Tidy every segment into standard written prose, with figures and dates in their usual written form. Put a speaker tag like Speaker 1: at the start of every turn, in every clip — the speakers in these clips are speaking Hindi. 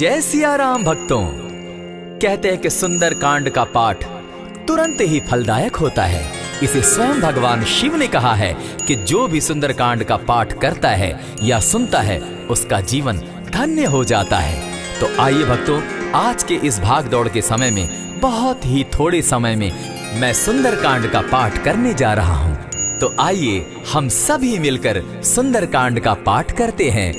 Speaker 1: जय सिया राम भक्तों। कहते हैं कि सुंदर कांड का पाठ तुरंत ही फलदायक होता है। इसे स्वयं भगवान शिव ने कहा है कि जो भी सुंदर कांड का पाठ करता है या सुनता है उसका जीवन धन्य हो जाता है। तो आइए भक्तों, आज के इस भाग दौड़ के समय में बहुत ही थोड़े समय में मैं सुंदर कांड का पाठ करने जा रहा हूँ। तो आइए हम सभी मिलकर सुंदर कांड का पाठ करते हैं।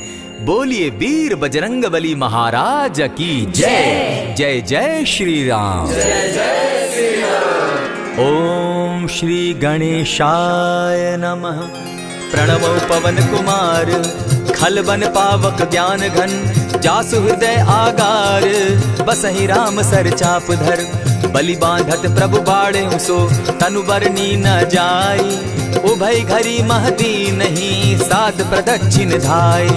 Speaker 1: बोलिए वीर बजरंगबली महाराज की जय। जय जय श्री राम।
Speaker 2: जय जय श्री राम।
Speaker 1: ओम श्री गणेशाय नमः। प्रणवो पवन कुमार, खलबन पावक ज्ञान घन, जासु हृदय आगार, बसहि राम सर चाप धर, बलि बांधत प्रभु बाढ़े सो, तनु बरनी न जाई, उभय घरी महती नहीं, साध प्रदक्षिण धाय।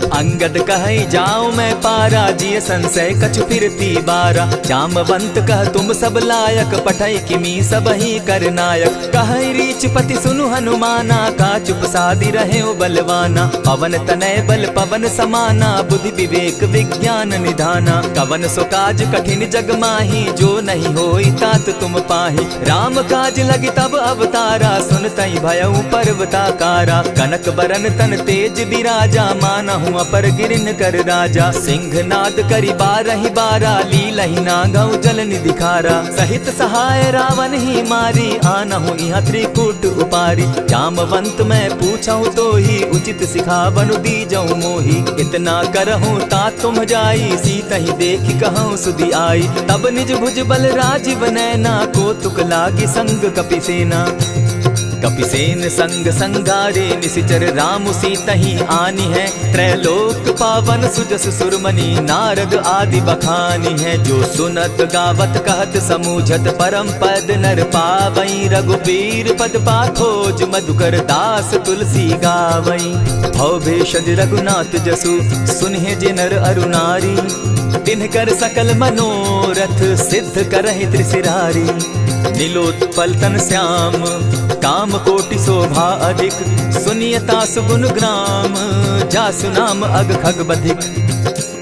Speaker 1: अंगद कहे जाऊं मैं पारा, जिय संशय कछु फिरती बारा, जामवंत कह तुम सब लायक, पठै किमी सब ही कर नायक। कहे रीच पति सुनु हनुमाना, का चुप सादी रहे बलवाना, पवन तनय बल पवन समाना, बुद्धि विवेक विज्ञान निधाना, कवन सो काज कठिन जग माही, जो नहीं होई तात तुम पाही। राम काज लगी तब अवतारा, सुनतई भयउ पर्वताकारा, कनक बरन तन तेज बिराजा, मानहु पर गिरन कर राजा। सिंहनाद करी बारहि बारा, लीलहि नागौ जल निधि खारा, सहित सहाय रावण ही मारी, आनहु इहाँ त्रिकूट उपारी। जामवंत मैं पूछऊं तो ही, उचित सिखावनु दीजऊं मोही, इतना करहूं तात तुम जाई, सीत ही देखि कहूं सुधि आई। तब निज भुज बल राजीव नैना, को तुक लागी संग कपिसेना, कपिसेन संग संगारे, निशिचर राम सीता ही आनी है, त्रैलोक पावन सुजस सुरमणि, नारद आदि बखानी है। जो सुनत गावत कहत समूझत, परम पद नर पावई, रघुबीर पद पाखोज, मधुकर दास तुलसी गावई। भव भेषज रघुनाथ जसु, सुनहि जे नर अरु नारी, तिनकर सकल मनोरथ, सिद्ध करहि त्रिशिरारी। नीलोत्पल तन श्याम, काम कोटि शोभा अधिक, सुनियता सुगुण ग्राम, जासु नाम अग खग बधिक।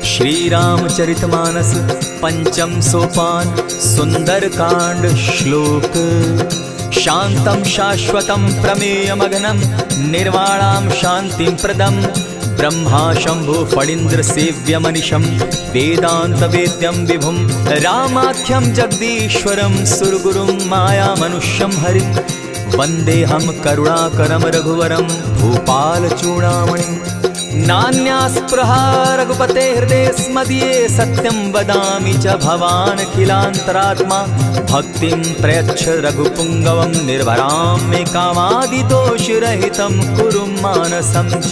Speaker 1: श्री रामचरित मानस पंचम सोपान, सुंदर कांड श्लोक। शांतम शाश्वतम प्रमेयमघनम, निर्वाणाम शांतिम प्रदम, ब्रह्मा शंभु फणीन्द्र सेव्य मनिशम, वेदांत वेद्यम विभुम, रामाख्यम जगदीश्वरम, सुरगुरुम माया मनुष्यम हरिम। वंदे हम करुणाकरम रघुवरम, भूपाल चूड़ामणिम। नान्यास्पृहा रघुपते हृदय स्मदीये, सत्यं वदामि च भवान् खिलान्तरात्मा, भक्तिं प्रयच्छ रघुपुङ्गवं, निर्भरां मे कामादिदोषरहितं, कुरु मानसं च।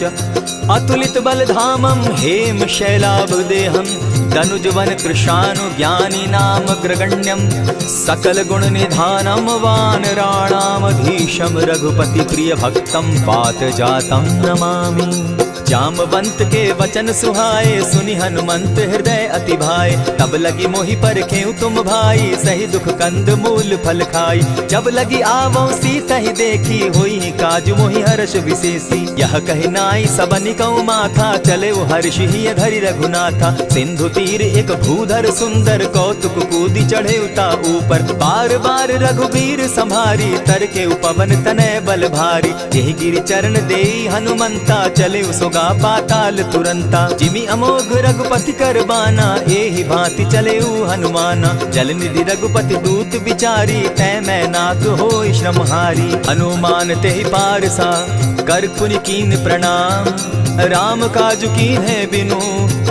Speaker 1: अतुलित बलधामं हेम शैलाभदेहं, तनुजवन कृशानु ज्ञानी नाम ग्रगण्यं, सकल गुण निधानं वानराणामधीशं, रघुपति प्रिय भक्तं पात जातं नमामि। जामवंत के वचन सुहाए, सुनि हनुमंत हृदय अति भाए, तब लगी मोहि परखेउ तुम भाई, सही दुख कंद मूल फल खाई। जब लगी आवो सीता ही देखी, होई काज मोहि हर्ष विशेषी, यह कहि नाई सबनि कौ माथा, चले वो हर्ष ही धरि रघुनाथा। सिंधु तीर एक भूधर सुंदर, कौतुक कूदी चढ़े उता ऊपर, बार बार रघुबीर संभारी, तर के उपवन तनय बल भारी। यही गिरि चरण देई हनुमंता, चले उसो पाताल तुरंता, जिमि अमोघ रघुपति कर बाना, एहि भांति चले हनुमाना। जल निधि रघुपति दूत बिचारी, तै मैं नाथ होई श्रमहारी। हनुमान तेहि पारसा, कर पुनि कीन प्रणाम, राम काज कीन है बिनु,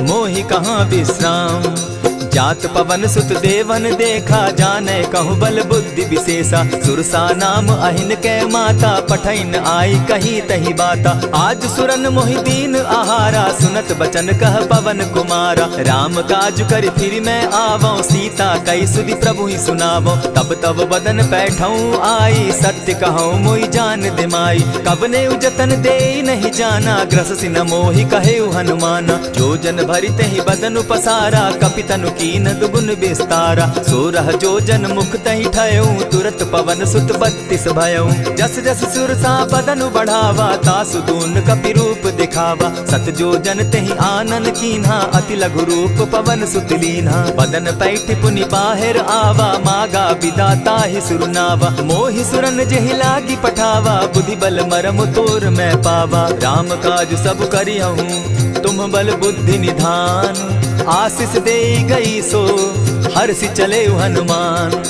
Speaker 1: मोहि कहाँ विश्राम। जात पवन सुत देवन देखा, जाने कहु बल बुद्धि विशेषा, सुरसा नाम अहिन कै माता, पठैन आई कही तही बाता। आज सुरन मोहि दीन आहारा, सुनत बचन कह पवन कुमारा। राम काज कर फिर मैं आवऊं, सीता कई सुधि प्रभु ही सुनावो। तब तब बदन बैठऊं आई, सत्य कहूं मोहि जान दिमाई। कबने उजतन दे नहीं जाना, ग्रस सिन मोहि कहे हनुमाना। जो जन भरित ही बदन पसारा, कपितनु कीन दुगुन विस्तारा। 16 जोजन मुख तहि ठयऊ, तुरत पवन सुत 32 भयऊ। जस जस सुरसा बदन बढ़ावा, तासु दून कपि रूप दिखावा। 7 जोजन तेहि आनन कीन्हा, अति लघु रूप पवन सुत लीन्हा। बदन पैठ पुनि बाहिर आवा, मागा विदाता ही सुरनावा। मोहि सुरन जेहि लागी पठावा, बुद्धि बल मरम तोर मैं पावा। राम काज सब करियहूँ, तुम बल बुद्धि निधान। आशीष दे गई सो हर्षि चले हनुमान।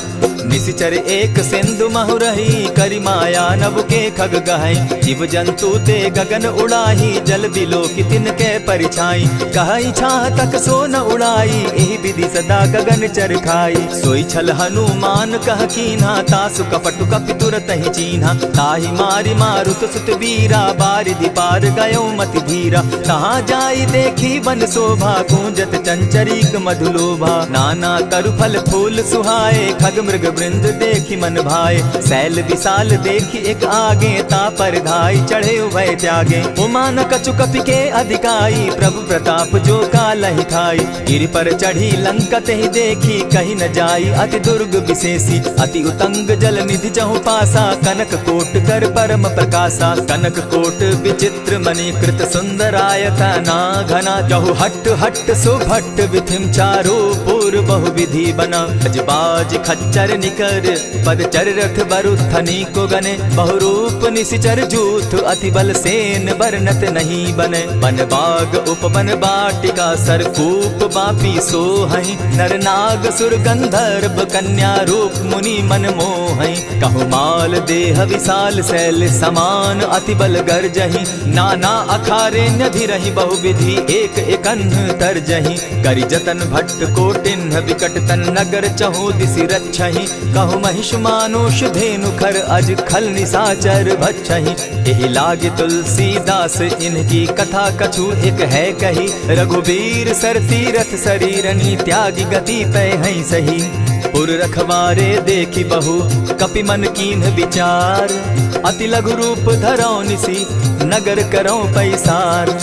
Speaker 1: निशिचर एक सिंधु महु रही, करि माया नभ के खग गहई। जीव जंतु ते गगन उड़ाही, जल बिलो की तिनके परिछाई। कहई छाह तक सो न उड़ाई, एहि विधि सदा गगन चर खाई। सोई छल हनुमान कह कीन्हा, तासु कपटु कपि तुरत ही चीन्हा। ताहि मारि मारुत सुत वीरा, बारिधि पार गयो मति धीरा। तहाँ जाई देखी वन शोभा, गूंजत चंचरीक मधुलोभा। नाना तरु फल फूल सुहाए, खग मृग वृंद देखी मन भाए। सैल विशाल देखी एक आगे, ता पर धाई चढ़े उभय त्यागे। उमान कछु कपि के अधिकाई, प्रभु प्रताप जो कालहि खाई। गिरि पर चढ़ी लंका तेहि देखी, कहीं न जाई अति दुर्ग विशेषी। अति उतंग जल निधि जहु पासा, कनक कोट कर परम प्रकाशा। कनक कोट विचित्र मणि कृत सुंदरायता ना घना। जहु हट हट सुभट विधिम चारो पूर्व बहु विधि बना। अजबाज खच्चर निकर पदचर रथ बरुथनी को गने। बहुरूप निशिचर जूथ, अति बल सेन बरनत नहीं बने। बन बाग उपवन बाटिका, सरकूप बापी सोहई। नर नाग सुर गंधर्व कन्या, रूप मुनि मन मोहई। कहु माल देह विशाल शैल समान, अति बल गर्जही। नाना अखारे न्यधिरहि बहुविधि, एक एकन्ह तरजही। करि जतन भट्ट कोटिन्ह, विकट तन नगर चहु दिसि रक्षहि। कहु महिष मानुष धेनु खर, अज खल निशाचर भक्षहि। एहि लागे तुलसीदास, इनकी कथा कछु एक है कही। रघुबीर सर तीरथ शरीरनी, त्यागी गति पै हई सही। पुर रखवारे देखी बहु, कपि मन कीन्ह विचार। अति लघु रूप धरौ निसी, नगर करौ पैसार।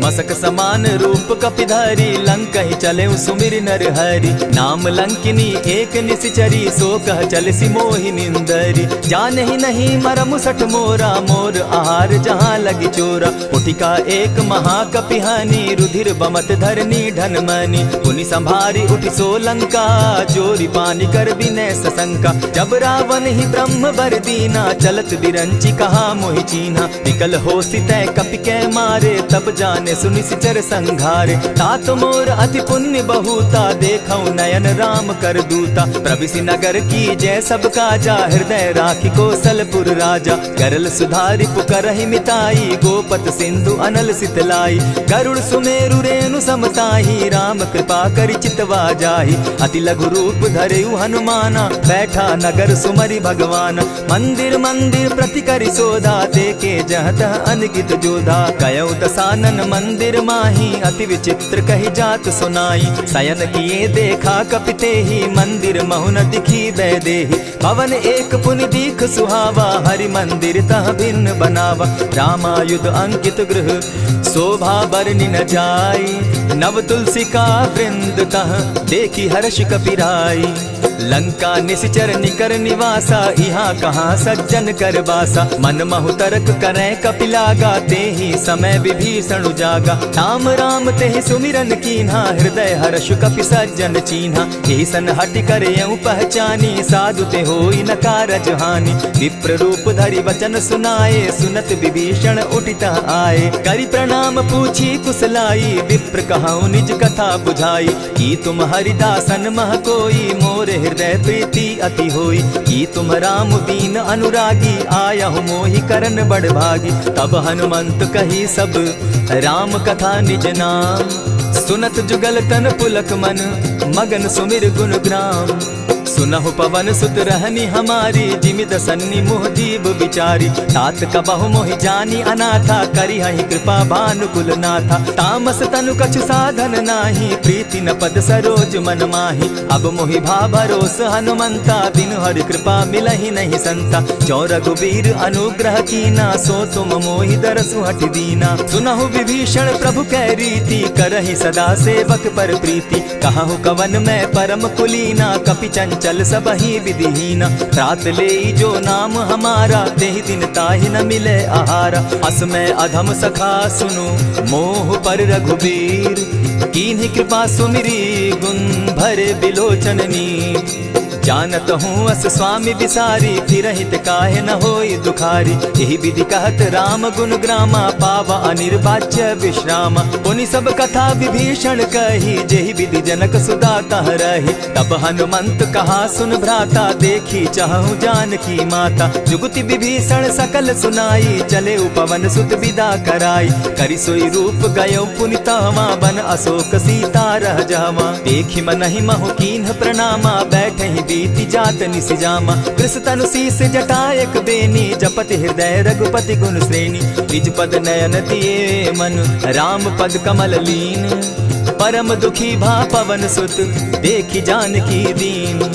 Speaker 1: मसक समान रूप कपिधारी, लंकहि चले सुमिर नर हरि। नाम लंकिनी एक निशिचरी, सो कह चल सी मोहि निंदरी। जानहि नहीं मरम सठ मोरा, मोर आहार जहाँ लगी चोरा। उठिका एक महाकपिहानी, रुधिर बमत धरनी ढन मनी। पुनि संभारी उठि सो लंका, जोरी पानी कर विनय सशंका। जब रावण ही ब्रह्म बर दीना, चलत बिरंची कहा मोहि चीन्हा। निकल हो सितै कपि कै मारे, तब जाने सुनि सिचर संघारे। तात मोर अति पुण्य बहुता, देखौ नयन राम कर दूता। प्रविशि नगर की जय सब काजा, हृदय राखी कौशलपुर राजा। करल सुधारि पुकरहि मिताई, गोपत सिंधु अनल सितलाई। गरुड़ सुमेरु रेणु समताही, राम कृपा करि चितवा जाहि। अति लघु रूप धरेउ हनुमाना, बैठा नगर सुमरि भगवान। मंदिर मंदिर प्रति करि सोधा, देखे जहत अनगित जोधा। कयौ दसानन मंदिर माही, अति विचित्र कही जात सुनाई। शयन किए देखा कपिते ही, मंदिर महु न दिखी वैदेही। भवन एक पुनि दीख सुहावा, हरि मंदिर तह भिन्न बनावा। रामायुध अंकित गृह, शोभा बरनि न जाई। नव तुलसी का वृंद तह, देखी हर्ष कपिराई। लंका निशिचर निकर निवासा, यहाँ कहाँ सज्जन कर बासा। मन महु तरक करै कपिलागा, तेहि समय विभीषण जागा। राम राम तेहि सुमिरन कीन्हा, हृदय हर्ष कपि सज्जन चीन्हा। एहि सन हटि कर यूं पहचानी, साधु ते होई न कारज हानि। विप्र रूप धरि वचन सुनाए, सुनत विभीषण उठित आए। करि प्रणाम पूछी कुशलाई, विप्र कहौ निज कथा बुझाई। की तुम हरिदासन मह कोई, मोर हृदय प्रीति अति होई। की तुम राम दीन अनुरागी, आयहु मोहि करन बड़ भागी। तब हनुमंत कही सब राम कथा निज नाम। सुनत जुगल तन पुलक मन, मगन सुमिर गुण ग्राम। सुनहु पवन सुत रहनी हमारी, जिमित सन्नी मुह जीव विचारी। तात कबहु मोहि जानी अनाथा, करी हहि कृपा भानुकुल नाथा। तामस तनु कछु साधन नाही, प्रीति न पद सरोज मन माही। अब मोहि भा भरोस हनुमंता, बिनु हरि कृपा मिलहि नहीं संता। जो रघुबीर अनुग्रह कीना, सो तुम मोहि दरसु हठ दीना। सुनहु विभीषण प्रभु कै रीति, करहि सदा सेवक पर प्रीति। कहु कवन मैं परम कुलीना, कपि चंचल सबहि विधिहीना। त्रात लेई जो नाम हमारा, तेहि दिन ताहि न मिले आहारा। अस मैं अधम सखा सुनु, मोह पर रघुबीर। कीन्ही कृपा सुमिरी, गुण भरे बिलोचन नीर। जानत हूँ अस स्वामी विसारी, फिरहित काहे न होई दुखारी। यही विधि कहत राम गुण ग्रामा, पावा अनिर्वाच्य विश्राम। पुनि सब कथा विभीषण कही, जेहि विधि जनक सुदा कह रही। तब हनुमंत कहा सुन भ्राता, देखी चाहूँ जानकी माता। जुगति विभीषण सकल सुनाई, चले उपवन सुत विदा कराई। करि सोई रूप गयो पुनि तहवा, बन अशोक सीता रह जावा। देखी मनहि महु कीन्ह प्रणामा, बैठे बीति जात निसिजामा। कृष तनु शीस जटायक बेनी, जपति हृदय रघुपति गुण श्रेणी। निज पद नयन दिए मन, राम पद कमल लीन। परम दुखी भा पवन सुत, देखी जानकी दीन।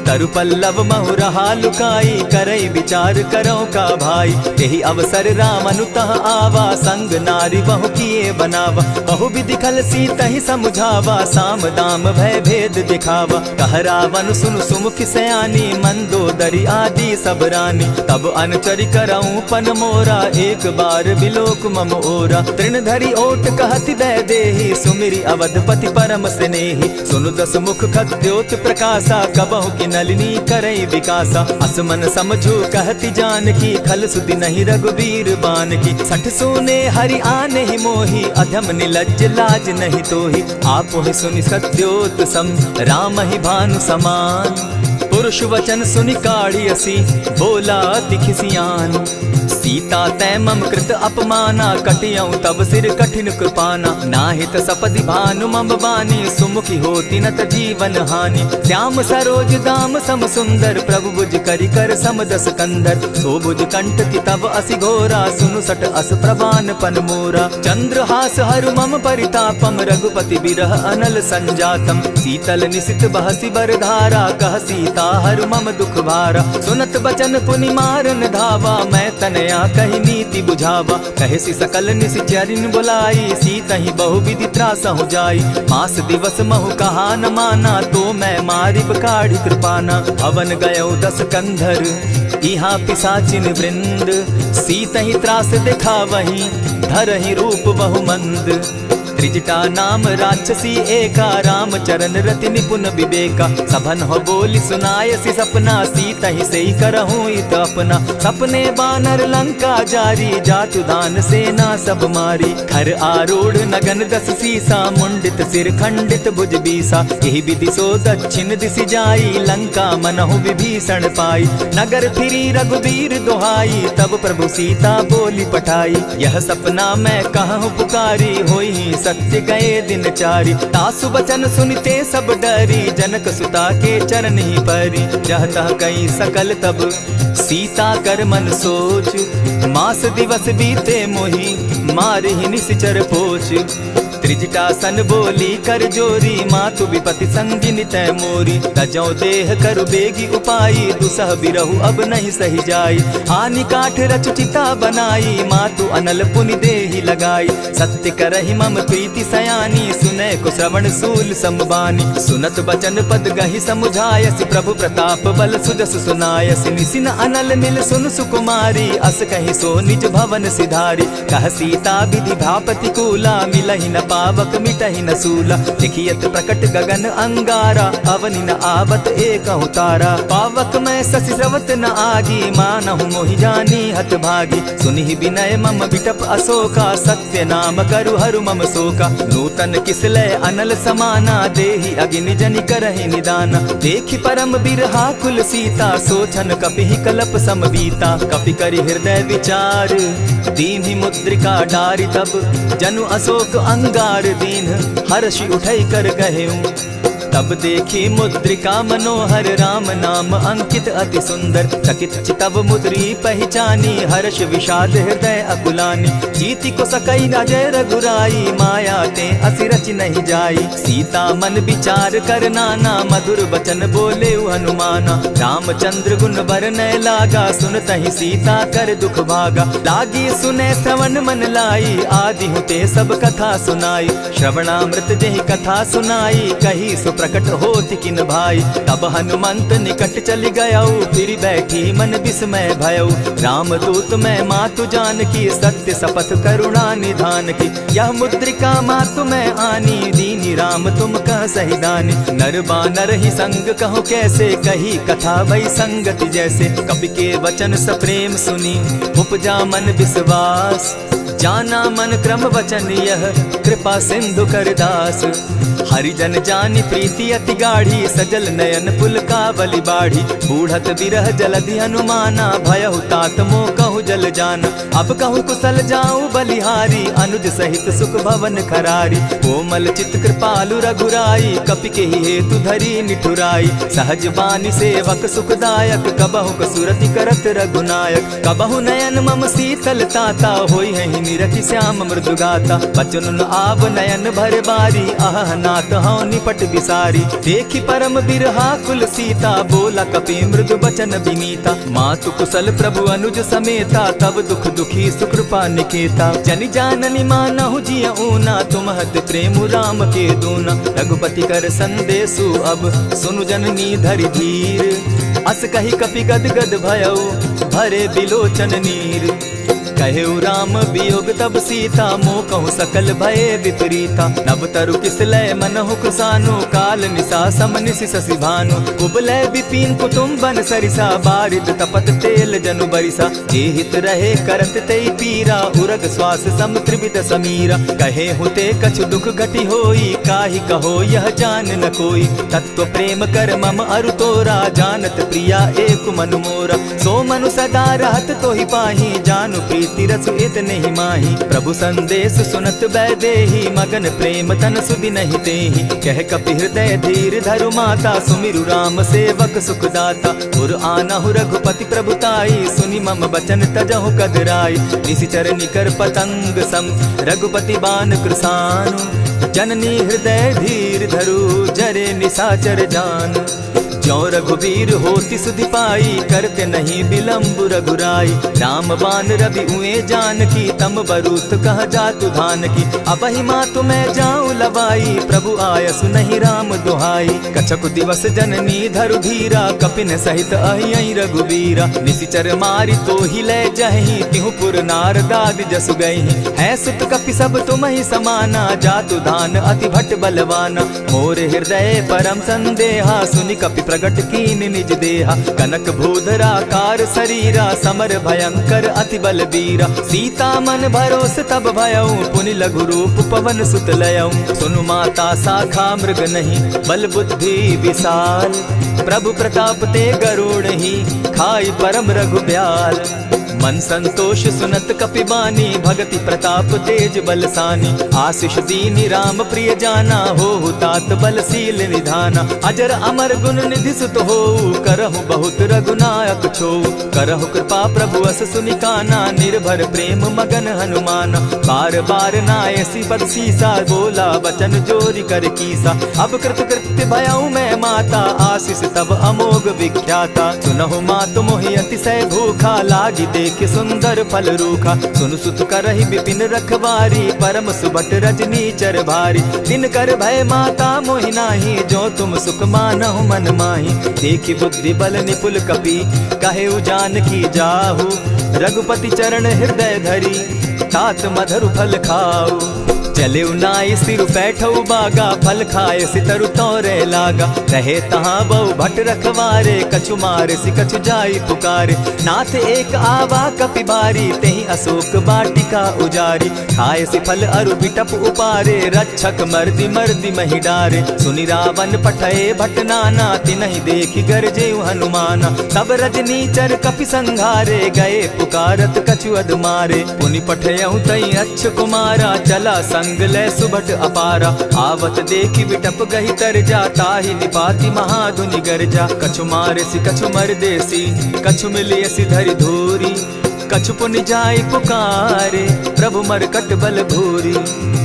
Speaker 1: तरु पल्लव महु रहा लुकाई, करई विचार करो का भाई। यही अवसर राम अनुतः आवा, संग नारी बहु किए बनावा। बहु विधि खल सीतहि समुझावा, साम दाम भय भेद दिखावा। कह रावण सुनु सुमुख सयानी, मंदोदरी आदि सब रानी। तब अनुचरि करऊं पन मोरा, एक बार बिलोक मम ओरा। तृण धरि ओट कहति दय देहि, सुमिरि अवधपति परम स्नेही। सुनु दस मुख खद्योत प्रकाशा, कबहु की नलिनी करई विकासा। असमन समझो कहती जानकी, खल सुधि नहीं रघुबीर बान की। सठ सोने हरि आने ही मोही, अधम निलज्ज लाज नहीं तोही। आपो ही सुनि सत्योत सम, राम ही भानु समान। पुरुष वचन सुनि काढ़ी असी, बोला अति खिसियान। सीता तै मम कृत अपमाना, कटियऊ तब सिर कठिन कृपाना। नाहित सपदि भानु मम बानी, सुमुखी होती नत जीवन हानि। श्याम सरोज दाम सम सुंदर, प्रभु बुझ करि कर सम दस कंदर। सो बुझ कंठ की तब असि घोरा, सुनु सट अस प्रवान पन मोरा। चंद्रहास हरु मम परितापम, रघुपति बिरह अनल संजातम। शीतल निशित बहसी बरधारा, कह सीता हरु मम दुख भारा। सुनत बचन पुनि मारन धावा, मैं तनया कही नीति बुझावा। कहे सकल निश्चरिन बुलाई, सीतहि बहु विधि त्रासहु जाई। मास दिवस महु कहा न माना, तो मैं मारिब काढ़ी कृपाना। भवन गयो दस कंधर, इहाँ पिशाचिन वृंद। सीतहि त्रास दिखावहि, धरहि रूप बहु मंद। त्रिजटा नाम राक्षसी एका, राम चरण रति निपुण विवेका। सभन हो बोली सुनायसी सपना, सीतहि सेई करहूँ इत अपना। सपने बानर लंका जारी, जातु दान सेना सब मारी। खर आरूढ़ नगन दस सीसा, मुंडित सिर खंडित भुज बीसा। यही विधि सो दक्षिण दिशि जाई, लंका मनहु विभीषण पाई। नगर फिरी रघुबीर दोहाई, तब प्रभु सीता बोली पठाई। यह सपना मैं कहूँ पुकारी, होई सत्य गए दिन चारी। तासु बचन सुनते सब डरी, जनक सुता के चरण ही परी। जहतः कई सकल तब सीता कर मन सोच, मास दिवस बीते मोही, मारे ही निश्चर पोच। त्रिजटा सन बोली कर जोरी, मातु विपति संगिनी तै मोरी। तजौ देह करु बेगी उपाई, दुसह बिरहु अब नहीं सही जाई। आनी काठ रच चिता बनाई, मातु अनल पुनि देहि लगाई। सत्य करहि मम प्रीति सयानी, सुनै को श्रवण सूल समबानी। सुनत बचन पद गहि समुझायसि, प्रभु प्रताप बल सुजस सुनायसि। निसिन अनल मिल सुन सुकुमारी, अस कहि सो निज भवन सिधारी। कह सीता विधि भा प्रतिकूला, मिलहि न पावक मिटहि न सूला। लिखियत प्रकट गगन अंगारा, अवनि न आवत एकहु तारा। पावक मैं शशि स्रवत न आगी, मानहु मोहि जानी हत भागी। सुनिहि विनय मम बिटप अशोका, सत्य नाम करु हरु मम शोका। नूतन किसलय अनल समाना, देहि अगिनि जनि करहि निदाना। देखि परम बिरहा कुल सीता, सोचन कपिहि कलप समबीता। कपि करि हृदय विचार, दीन्हि मुद्रिका डारि तब। जनु अशोक अंगार दीन, हर्षि उठै कर गहेऊ। तब देखी मुद्रिका मनोहर राम नाम अंकित अति सुंदर। चकित चितव मुद्री पहचानी हर्ष विषाद हृदय अकुलानी। जीति को सकई न जय रघुराई माया ते असि रचि नहीं जाई। सीता मन विचार कर नाना मधुर बचन बोले हनुमाना। रामचंद्र गुण बरनय लागा सुनतहि सीता कर दुख भागा। लागी सुने श्रवण मन लाई आदि हुते सब कथा सुनाई। श्रवणामृत जेहि कथा सुनाई कही सो प्रकट होति किन भाई। तब हनुमंत निकट चली गयऊ फिर बैठी मन विस्मय भयऊ। रामदूत मैं मातु जान की सत्य शपथ करुणा निधान की। यह मुद्रिका मातु मैं आनी दीनी राम तुम कह सही दानी। नर बानर ही संग कहो कैसे कही कथा भई संगति जैसे। कवि के वचन सप्रेम सुनी उपजा मन विश्वास। जाना मन क्रम वचन यह कृपा सिंधु कर दास। हरिजन जानी प्रीति अति गाढ़ी सजल नयन पुलकावली बाढ़ी। बूढ़त विरह जलधि हनुमाना भयहु तात मोह कहु जल जाना। अब कहु कुशल जाऊं बलिहारी अनुज सहित सुख भवन खरारी। कोमल चित कृपालु रघुराई कपि के ही हेतु धरी निठुराई। सहज बानी सेवक सुखदायक कबहु कसुरति करत रघुनायक। कबहु नयन मम शीतल ताता होई है निरखि श्याम मृदु गाता। बचन आब नयन भर बारी आह नाथ हौ निपट बिसारी। देखी परम बिरहा कुल सीता बोला कपि मृदु बचन विनीता। मातु कुशल प्रभु अनुज समेता तब दुख दुखी सुकृपा निकेता। जनि जाननी मानहु जिय ऊना तुम्हत प्रेम राम के दूना। रघुपति कर संदेशु अब सुनु जननी धरि धीर। अस कही कपि गद गद भयऊ भरे बिलोचन नीर। कहेउ राम वियोग तब सीता मोह कहु सकल भये विपरीता। नव तरु किसलय मनहु कुसानु काल निशा समनिशि शशि भानु। कुबलय विपिन कुटुम्बन सरिसा बारिद तपत तेल जनु बरिसा। जे हित रहे करत तेई पीरा उरग श्वास सम त्रिविध समीरा। कहे हुते कछु दुख घटी होई काहि कहो यह जान न कोई। तत्व प्रेम कर मम अरु तोरा जानत प्रिया एक मनु मोरा। सो मनु सदा रहत तोहि पाही जानु प्रीति रसु इतने ही माही। प्रभु संदेश सुनत बैदेही मगन प्रेम तन सुधि नहीं तेहि। कह कपि हृदय धीर धरु माता सुमिरु राम सेवक सुखदाता। उर आनहु रघुपति प्रभुताई सुनि मम बचन तजहु कदराई। निशिचर निकर पतंग सम रघुपति बान कृसानु। जननी हृदय धीर धरु जरे निशाचर जान। ज्यों रघुवीर होति सुधि पाई करते नहीं विलम्ब रघुराई। राम बान रवि उए जान की तम बरूथ कह जातु धान की। अबहि मातु मैं जाऊं लवाई प्रभु आयसु नहीं राम दुहाई। कछक दिवस जननी धरु धीरा कपिन सहित अहियहि रघुवीरा। निशिचर मारी तो ही ले जहि तिहु पुर नार दाद जसु गई। है सुत कपि सब तुम ही समाना जातु धान अति भट बलवाना। मोर हृदय परम संदेहा सुनि कपि प्रगट कीन निज देहा। कनक भूधरा कार शरीरा समर भयंकर अति बलबीरा। सीता मन भरोस तब भयऊ पुनि लघु रूप पवन सुत लयऊ। सुनु माता शाखा मृग नहीं बल बुद्धि विशाल। प्रभु प्रताप ते गरुड़ ही खाई परम रघुब्याल। मन संतोष सुनत कपि बानी भगति प्रताप तेज बलसानी। आशीष दीनी राम प्रिय जाना हो तात बलशील निधाना। अजर अमर गुण निधि सुत हो करहु बहुत रघुनायक छो। करहु कृपा प्रभु अस सुनिकाना निर्भर प्रेम मगन हनुमाना। बार बार नायसी पद सीसा बोला वचन जोरी कर कीसा। अब कृत कृत्य भयऊ मैं माता आशीष तब अमोघ विख्याता। सुनहु मातु मोहि अतिशय भूखा लागी देख सुंदर फल रूखा। सुनु सुत करहि विपिन रखवारी परम सुबट रजनी चर भारी। दिन कर भय माता मोहि नाही जो तुम सुख मानहु मन माही। देखि बुद्धि बल निपुल कपि कहे जान की जाहु। रघुपति चरण हृदय धरी तात मधुर फल खाऊ। चले नाई सिर बैठऊ बागा फल खाए सितरु तोरे लागा। रहे तहाँ बहु भट रखवारे कछु मारे सि कछु जाई पुकारे। नाथ एक आवा कपि बारी तेहि अशोक बाटिका उजारी। खाए सि फल अरु बिटप उपारे रक्षक मर्दि मर्दि महि डारे। सुनि रावण पठये भट नाना तिनहि देखि गरजे हनुमाना। सब रजनीचर कपि संघारे गए पुकारत कछु अध मारे। पुनि पठयऊ तई अच्छ कुमारा चला संग संग लय सुभट अपारा। आवत देखी विटप गही तर जाता ही निपाति महाधुनि गर्जा। कछु मारसी कछु मर देसी कछु मिलियसी धरि धूरी। कछु पुनि जाई पुकारे प्रभु मरकट बल भूरी।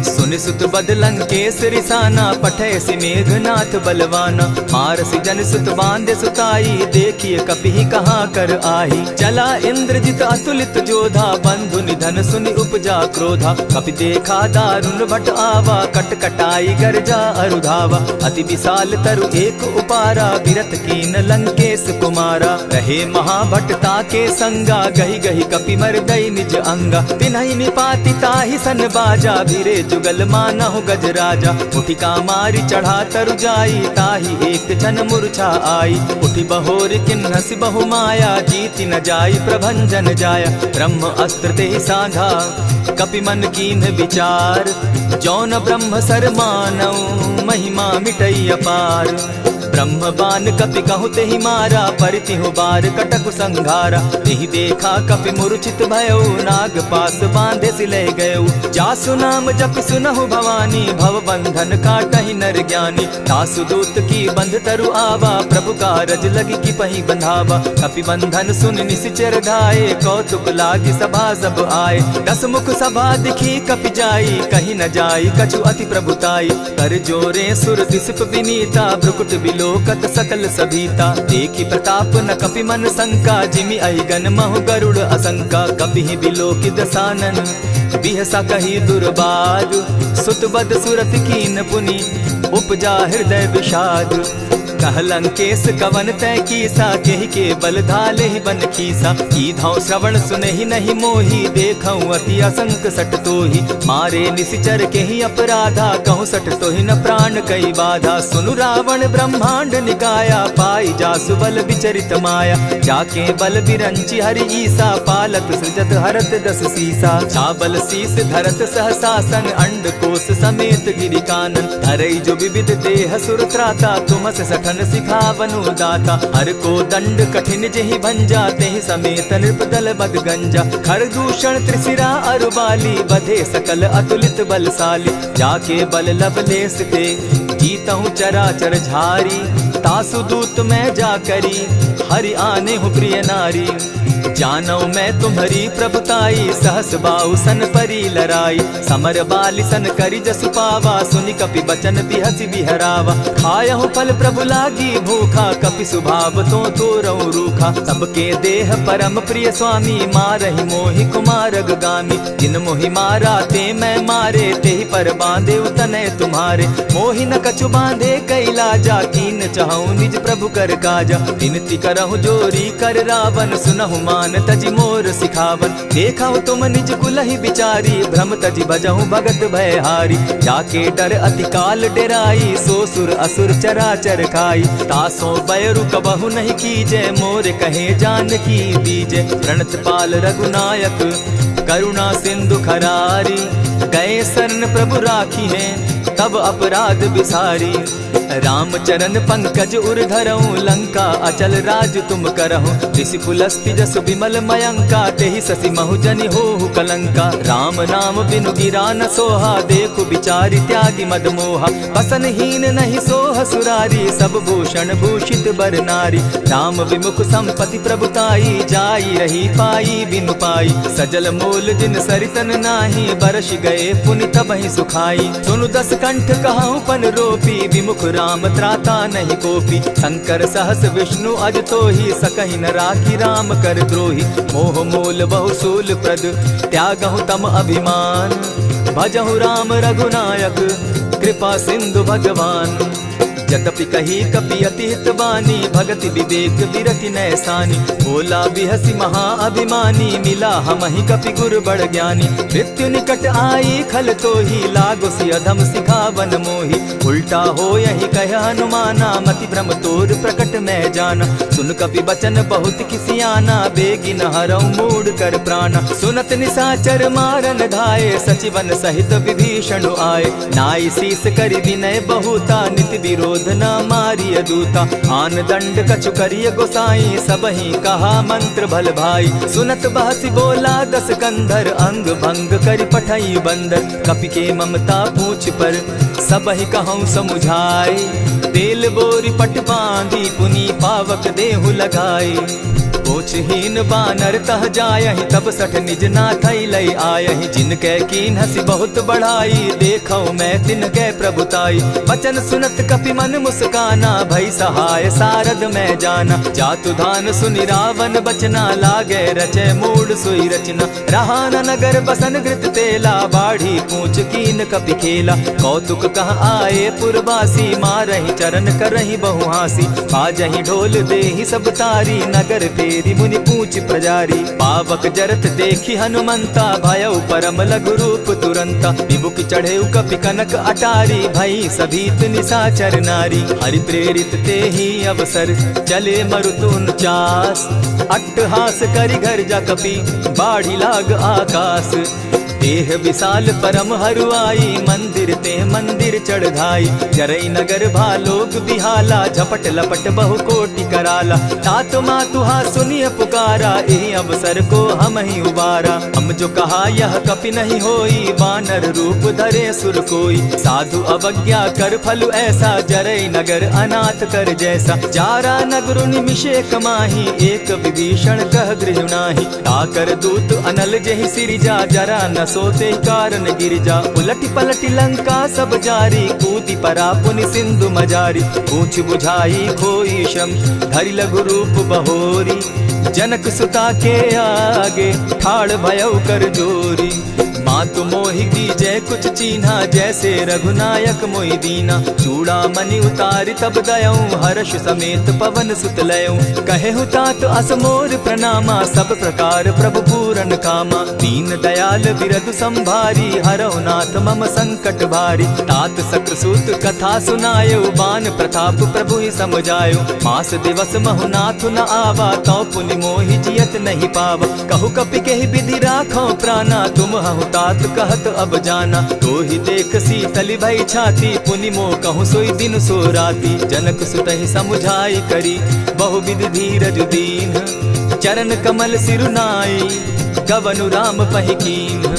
Speaker 1: सुनि सुत बद लंकेश रिसाना पठैसी मेघनाथ बलवाना। मारसी जन सुत बांधे सुताई देखिए कपि कहाँ कर आही। चला इंद्रजित अतुलित जोधा बंधु निधन सुनि उपजा क्रोधा। कपि देखा दारुण भट आवा कट कटाई गर्जा अरुधावा। अति विशाल तरु एक उपारा बिरत कीन लंकेश कुमारा। रहे महाभटता के संगा गही गही कपि मरदई निज अंगा। तिन्हि निपाति ताहि सन बाजा भीरे जुगल मानहु गजराजा। उठिका मारी चढ़ा तरु जाई ताहि एक जन मूर्छा आई। उठि बहोर किन्हसि बहु माया जीति न जाई प्रभंजन जाया। ब्रह्म अस्त्र तेहि साधा कपि मन कीन विचार। जौन ब्रह्म सर मानऊ महिमा मिटई अपार। ब्रह्म बान कपि कहु तेहि मारा परितिहु बार कटक संघारा। तेहि देखा कपि मूर्छित भयउ नाग पास बांधे सिले गयउ। जासु नाम जपि सुनहु भवानी भव बंधन काटहि नर ज्ञानी। तासु दूत की बंध तरु आवा प्रभु कारज लगी की पही बंधावा। कपि बंधन सुन निसिचर धाये कौतुक लागी सभा सब आए। 10 मुख सभा दिखी कपि जाई कहीं न जाई कछु अति प्रभुताई। कर जोरे सुर दिसप विनीता भ्रुकुट बिलोकत सकल सभीता। देखी प्रताप न कपि मन शंका जिमि अहिगन महु गरुड़ असंका। कपि बिलोकि दसानन बिहसा कही दुर्बाद। सुत बद सुरत कीन पुनि उपजा हृदय विषाद। कह लंकेश कवन तय कीसा केहि के बल धाले ही बन खीसा। की धौ श्रवण सुने ही नहीं मोही देखऊं अति असंक सट तोही। मारे निसिचर के ही अपराधा कहूँ सट तो ही न प्राण कई बाधा। सुनु रावण ब्रह्मांड निकाया पाई जासु बल विचरित माया। जाके बल बिरंची हरि ईसा पालत सृजत हरत 10 सीसा। चाबल शीस धरत सहसासन अंड कोश समेत गिरि कानन। धरई जो विविध देह सुर त्राता तुमस सठन सिखावनु दाता। हर को दंड कठिन जेहि भंजा तेहि समेत नृपदल बद गंजा। खर दूषण त्रिशिरा अरुबाली बधे सकल अतुलित बलशाली। जाके बल लवलेस थे जीतहु चराचर झारी। तासु दूत मैं जा करी हरि आने हूँ प्रिय नारी। जानौ मैं तुम्हारी प्रभुताई सहस बाहु सन परी लराई। समर बाली सन करी जसु पावा सुनि कपि बचन बिहसि बिहरावा। खायहु फल प्रभु लागी भूखा कपि सुभाव तो तोरऊ रूखा। सबके देह परम प्रिय स्वामी मारहि मोहि कुमारग गामी। जिन मोहि मारा ते मैं मारे तेहि पर बांधे उतने तुम्हारे। मोहि न कछु बांधे कैलाजा कीन चाहूं निज प्रभु कर काजा। विनती करहु जोरी कर रावण सुनहु मान तजि मोर सिखावन। देखा तुम निज कुलहि बिचारी भ्रम तजि भजहु भगत भयहारी। जाके डर अति काल डेराई सो सुर असुर चराचर खाई। तासो बैरु कबहु नहीं कीजे मोर कहे जानकी बीजे। प्रणत पाल रघुनायक करुणा सिंधु खरारी। गए शरण प्रभु राखी है तब अपराध बिसारी। रामचरण पंकज उर धरऊं लंका अचल राज तुम करहु। ऋषि पुलस्ति जस विमल मयंका तेहि ससि महु जनि होहु कलंका। राम नाम बिनु गिरा न सोहा देखु बिचारी त्यागी मद मोहा। बसन हीन नहीं सोह सुरारी सब भूषण भूषित बर नारी। राम विमुख संपति प्रभुताई जाई रही पाई बिनु पाई। सजल मोल जिन सरितन नाही बरस गए पुनि तबहि सुखाई। सुनु 10 कंठ कहाऊं पन रोपी विमुख राम त्राता नहीं कोपी। शंकर सहस विष्णु अज तो ही सकहि न राखी राम कर द्रोही। मोह मोल बहुसूल प्रद त्यागहु तम अभिमान। भजहु राम रघुनायक कृपा सिंधु भगवान। यद्यपि कही कपि अति हितवानी भगति विवेक विरति नैसानी। बोला बिहसी महा अभिमानी मिला हमहि कपि गुर बड़ ज्ञानी। मृत्यु निकट आई खल तो ही लागो सि अधम सिखावन मोही। उल्टा हो यही कह हनुमाना मति भ्रम तोर प्रकट मैं जाना। सुन कपि बचन बहुत किसियाना बेगी न हरऊ मूड कर प्राणा। सुनत निसाचर मारन धाये सचिवन सहित विभीषण आए। नाई शीस करि विनय बहुता नित विरोध क्रोध न मारिय दूता। आन दंड कछु करिय गोसाई, सबहि कहा मंत्र भल भाई। सुनत बहसी बोला दस कंधर, अंग भंग करि पठई बंदर। कपि के ममता पूछ पर, सबहि कहूँ समुझाए। तेल बोरी पट बांधी, पुनि पावक देहु लगाए। पोछहीन बानर तह जायहि, तब सठ निज नाथई लई आयहि। जिनके कीन हसी बहुत बढ़ाई, देखौ मैं तिनके प्रभुताई। वचन सुनत कपि मन मुस्काना, भई सहाय सारद मैं जाना। जातु धान सुनि रावण बचना, लागे रचे मूड सोई रचना। रहा न नगर बसन घृत तेला, बाढ़ी पूछ कीन कपि खेला। कौतुक कह आए पुरवासी, मारहि चरण करहि बहु हासी। बाजहि ढोल देहि सब तारी, नगर तेरी मुनि पूछ प्रजारी। पावक जरत देखी हनुमंता, भयउ परम लघु रूप तुरंता। विमुख चढ़े कपि कनक अटारी, भई सभीत निशाचर नारी। हरि प्रेरित ते ही अवसर, चले मरुतु 49। अट्टहास करि घर जा कपि, बाढ़ी लाग आकाश। देह विशाल परम हरुआई, मंदिर ते मंदिर चढ़ाई। जरई नगर भालोग बिहाला, झपट लपट बहु कोटि कराला। तात मातुहा सुनिय पुकारा, एहि अवसर को हम ही उबारा। हम जो कहा यह कपि नहीं होई, वानर रूप धरे सुर कोई। साधु अवज्ञा कर फल ऐसा, जरई नगर अनाथ कर जैसा। जारा नगर निमिषे कमाही, एक विभीषण कह गृह नाही। ताकर दूत अनल जहि सिरिजा, जरा न सोते कारण गिरिजा। उलटी पलटी लंका सब जारी, कूदी परा पुनि सिंधु मजारी। पूछ बुझाई खोई श्रम, धरि लघु रूप बहोरी। जनक सुता के आगे, ठाड़ भयउ कर जोरी। मातु मोहि दीजै कुछ चीन्हा, जैसे रघुनायक मोहि दीना। चूड़ामणि उतारि तब दयऊं, हर्ष समेत पवन सुत लयऊं। कहेहु तात असमोर प्रणामा, सब प्रकार प्रभु पूरन कामा। दीन दयाल बिरधु संभारी, हरहु नाथ मम संकट भारी। तात सक्रसूत कथा सुनायो, बान प्रताप प्रभु ही समझायो। मास दिवस महु नाथ न आवा, तौ पुनि मोहि जियत नहीं पावा। कहु कपि केहि विधि राखो प्राणा, तुम हहु तात कहत अब जाना। तो ही देख शीतल भई छाती, पुनि मो कहूँ सोई दिन सो राती। जनक सुतहि समुझाई करी, बहु विधि धीरज दीन। चरण कमल सिरुनाई, गवनु राम पहि कीन।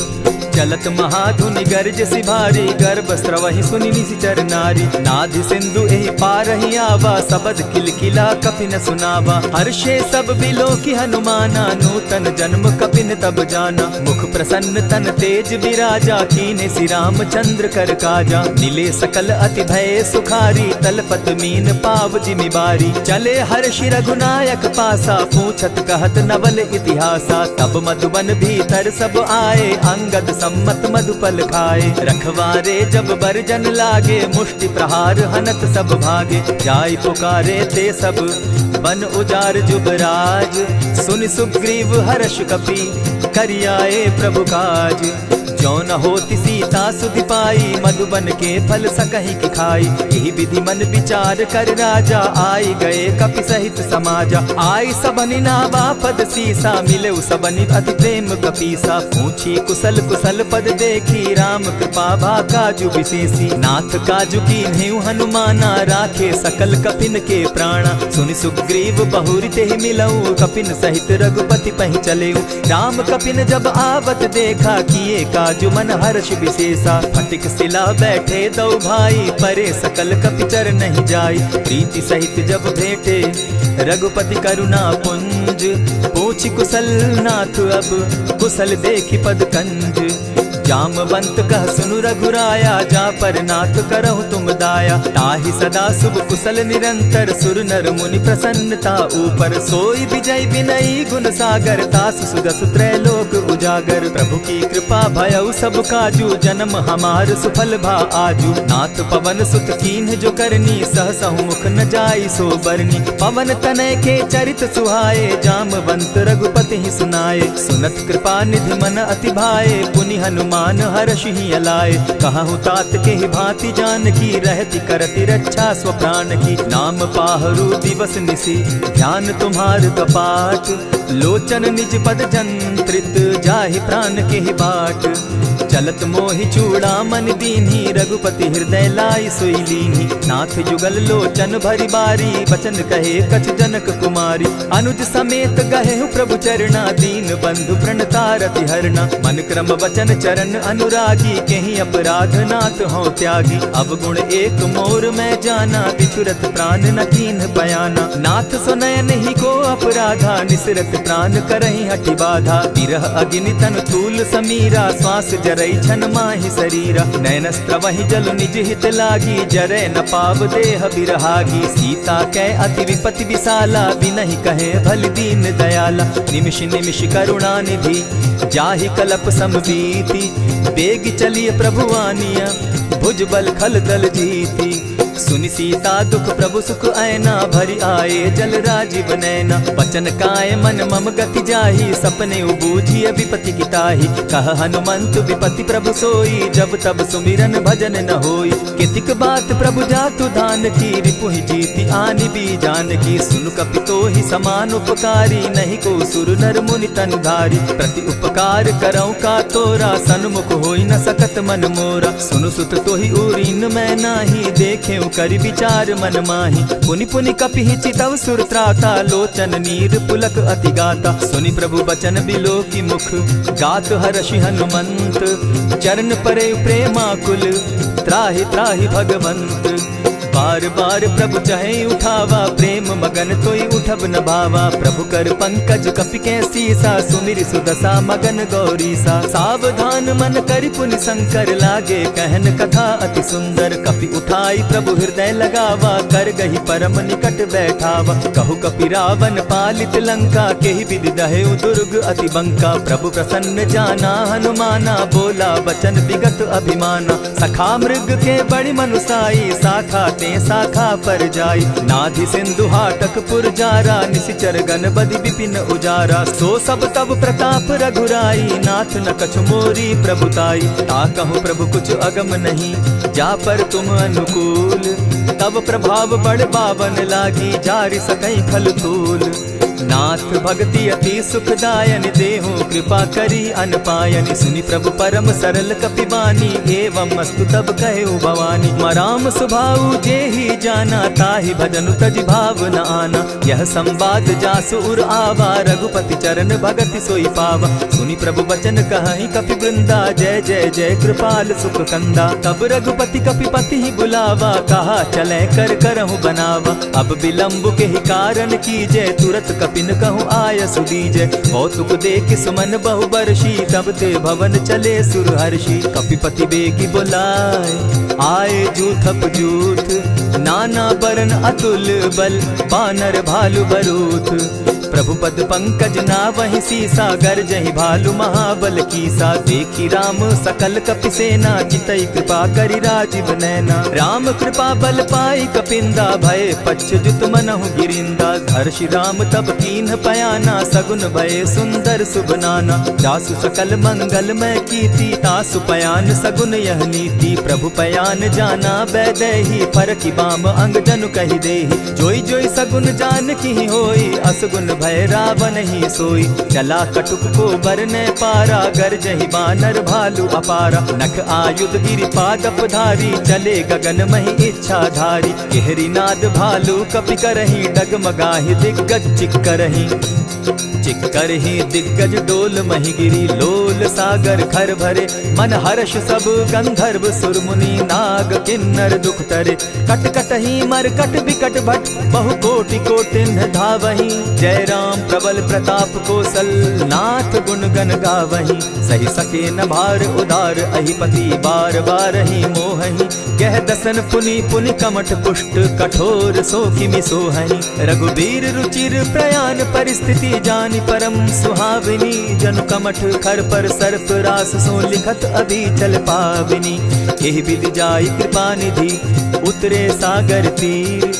Speaker 1: चलत महाधुनि गर्ज सिभारी, गर्भ स्रवहि सुनि निशिचर नारी। नाधि सिंधु एहि पारहि आवा, सबद किलकिला कपि न सुनावा। हर्षे सब बिलोकि हनुमाना, नूतन जन्म कपि न तब जाना। मुख प्रसन्न तन तेज विराजा, कीने श्री रामचंद्र कर काजा। मिले सकल अति भय सुखारी, तलपत मीन पाव जिमि बारी। चले हर्षि रघुनायक पासा, पूछत कहत नवल इतिहासा। तब मधुबन भीतर सब आए, अंगद सम्मत मधुपल खाए। रखवारे जब बरजन लागे, मुष्टि प्रहार हनत सब भागे। जाय पुकारे ते सब, बन उजार जुबराज। सुनि सुग्रीव हर्ष कपि, करियाए प्रभु काज। जो न होती सीता सुधि पाई, मधुबन के फल सकहि की खाई। यही विधि मन विचार कर राजा, आई गए कपि सहित समाजा। आई सबनि नावा पद सीसा, मिले सबनि अति प्रेम कपीसा। पूछी कुशल कुशल पद देखी, राम कृपा भा काजु विशेषी। नाथ काजु कीन्हेउ हनुमाना, राखे सकल कपिन के प्राणा। सुनि सुग्रीव बहुरि तेहि मिलऊ, कपिन सहित रघुपति पहि चलेऊ। राम कपिन जब आवत देखा, किए काजु मन हर्ष विशेषा। फटिक सिला बैठे दो भाई, परे सकल कपि चर नहीं जाई। प्रीति सहित जब भेटे, रघुपति करुणा पुंज। पूछि कुशल नाथ अब, कुशल देखि पद कंज। जामवंत कह सुनु रघुराया, जा पर नाथ करहु तुम दाया। ताहि सदा शुभ कुशल निरंतर, सुर नर मुनि प्रसन्नता ऊपर। सोई विजय विनयी गुण सागर, तास सुदस त्रैलोक उजागर। प्रभु की कृपा भयउ सब काजू, जन्म हमार सुफल भा आजू। नाथ पवन सुत कीन्ह जो करनी, सहसहु मुख न जाई सो बरनी। पवन तनय के चरित सुहाए, जामवंत रघुपति ही सुनाए। सुनत कृपा निधि मन अति भाए, पुनि हनुमान हर्ष ही अलाए। कहूँ तात के ही भांति जान की, रहती करती रक्षा स्व प्राण की। नाम पाहरु दिवस निसी, ध्यान तुम्हार कपाट। लोचन निज पद जंत्रित, जाहि प्राण के ही बाट। चलत मोहि चूड़ामन दीन्ही, रघुपति हृदय लाई सोई लीन्ही। नाथ जुगल लोचन भरी बारी, बचन कहे कछ जनक कुमारी। अनुज समेत गहे प्रभु चरणा, दीन बंधु प्रणतारति हरना। मन क्रम वचन चरण अनुरागी, कहीं अपराध नाथ हो त्यागी। अब गुण एक मोर में जाना, बिछुरत प्राण न कीन बयाना। नाथ सुनयन ही को अपराधा, निसरत प्राण करहि हठि बाधा। विरह अग्नि तन तूल समीरा, श्वास जरई छन माहि शरीरा। नयनस्त्र वही जल निज हित लागी, जरै न पाव देह बिरहागी। सीता कै अति विपति विशाला, बिनहि कहे भल दीन दयाला। निमिष निमिष करुणा निधि, जाहि कलप समबीति। बेग चलिए प्रभु आनिया, भुजबल खल दल जीती। सुनि सीता दुख प्रभु सुख ऐना, भरी आए जल राजीव नैना। वचन काय मन मम गति जाहि, सपने बूझिय विपति किताहि। कह हनुमंत विपति प्रभु सोई, जब तब सुमिरन भजन न होई। कितिक बात प्रभु जातु धान की, रिपुहि जीति आनि भी जान की। सुन कपितोहि समान उपकारी, नहीं को सुर नर मुनि तन धारी। प्रति उपकार करौ का तोरा, सन्मुख होई न सकत मन मोरा। सुनु सुत तोहि उरीन मैं नाही, देखे करि विचार मन माहि। पुनि पुनि कपिहि चितव सुर त्राता, लोचन नीर पुलक अति गाता। सुनि प्रभु बचन बिलो की मुख, गात हर्षि हनुमंत। चरण परे प्रेमाकुल, त्राहि त्राहि भगवंत। बार बार प्रभु चहे उठावा, प्रेम मगन तोई उठब न भावा। प्रभु कर पंकज कपि के सीसा, सुमिर सुदशा मगन गौरीसा। सावधान मन करि पुनि शंकर, लागे कहन कथा अति सुंदर। कपि उठाई प्रभु हृदय लगावा, कर गही परम निकट बैठावा। कहु कपि रावण पालित लंका, केहि विधि दहेउ दुर्ग अति बंका। प्रभु प्रसन्न जाना हनुमाना, बोला वचन विगत अभिमाना। सखा मृग के बड़ी मनुसाई, साखा शाखा पर जाई। नाधि सिंधु हाटक पुर जारा, निशिचर गण बदि विपिन उजारा। सो सब तब प्रताप रघुराई, नाथ न कछु मोरी प्रभुताई। ता कहूँ प्रभु कुछ अगम नहीं, जा पर तुम अनुकूल। तब प्रभाव बड़ बावन लागी, जारि सकई खल तूल। नाथ भक्ति अति सुखदायन, देहु कृपा करी अनपायनि। सुनि प्रभु परम सरल कपिबानी, एवं मस्तु तब कहे भवानी। मराम सुभाऊ जेहि जाना, ताहि भजनु तज भाव न आना। यह संवाद जासु उर आवा, रघुपति चरण भगति सोई पावा। सुनि प्रभु बचन कहि कपि वृंदा, जय जय जय कृपाल सुख कंदा। तब रघुपति कपिपति ही बुलावा, कहा चले कर करहु बनावा। अब विलंब के ही कारण कीजय, तुरत कपिन कहूँ आय सुदीजय। कौतुक देख सुमन बहु बरसी, तब ते भवन चले सुर हर्षि। कपिपति बेगी बुलाए, आए जूथप जूथ। नाना बरन अतुल बल, बानर भालु बरूथ। प्रभु पद पंकज नावहि सीसा, गर्जहि भालु महाबल कीसा। देखी राम सकल कपि सेना, चितई कृपा करि राजीव नैना। राम कृपा बल पाई कपिंदा, भय पच्युत मनहु गिरिंदा। हर्षि राम तब कीन्ह पयाना, सगुन भय सुंदर शुभ नाना। जासु सकल मंगल में कीर्ति, तासु पयान सगुन यह नीति। प्रभु पयान जाना बैदेही, फरकि बाम अंग जनु कहि देहि। जोई जोई सगुन जान की होई, असगुन भय रावण ही सोई। चला कटुक को बरने पारा, गरजहि बानर भालु अपारा। नख आयुध गिरि पादप धारी, चले गगन महि इच्छा धारी। केहरी नाद भालु कपि करहि, डगमगाहि दिग्गज चिक्करहि। चिक्करहि दिग्गज डोल महि गिरी, लोल सागर खर भरे। मन हर्ष सब गंधर्व सुर मुनि, नाग किन्नर दुख तरे। कट कटहि मरकट बिकट भट, बहु कोटि कोटिन्ह धावहि। जय राम प्रबल प्रताप कौशल, नाथ गुण गण गावहि। सही सके न भार उदार, अहिपति बार बार ही मोहहि। कह दसन पुनि पुनि कमठ पुष्ट, कठोर सो किमि सोहहि। रघुबीर रुचिर प्रयाण परिस्थिति, जानि परम सुहाविनी। जनु कमठ खर पर सर्प रास, सो लिखत अभी चल पाविनी। एहि विधि जाई कृपा निधि, उतरे सागर तीर।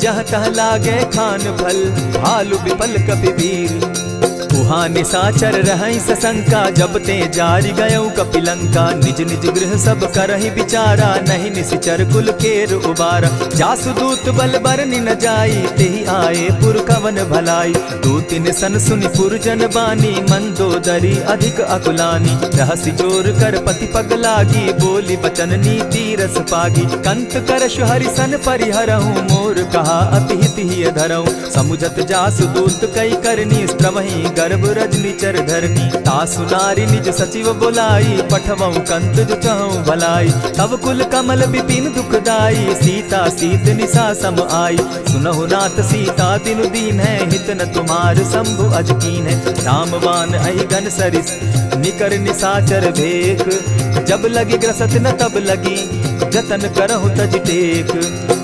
Speaker 1: जह तह लागे खान फल, भालु विपल कपि वीर। उहाँ निशाचर रहई सशंका, जब ते जारी गयऊ कपिलंका। निज निज गृह सब करहि विचारा, नहीं निशिचर कुल केर उबारा। जासु दूत बल बरनि न जाई, तेहि आए पुर कवन भलाई। दूतिन सन सुनि पुरजन बानी, मंदोदरी अधिक अकुलानी। रहसि जोर कर पति पग लागी, बोली बचन नीति रस पागी। कंत करश हरि सन परिहरहूँ, मोर कहा अति हित ही धरऊँ। समुझत जासु दूत कई करनी, स्त्रवहि गर्भ रजनी चर धरनी। तासु नारी निज सचिव बोलाई, पठवऊँ कंत जो चहूँ भलाई। तब कुल कमल विपिन दुखदाई, सीता सीत निशा सम आई। सुनहु नाथ सीता बिनु दीन है, हित न तुम्हार शंभु अजकीन है। रामवान अहि घन सरिस निकर निशाचर भेक, जब लगी ग्रसत न तब लगी जतन करहु तज टेक।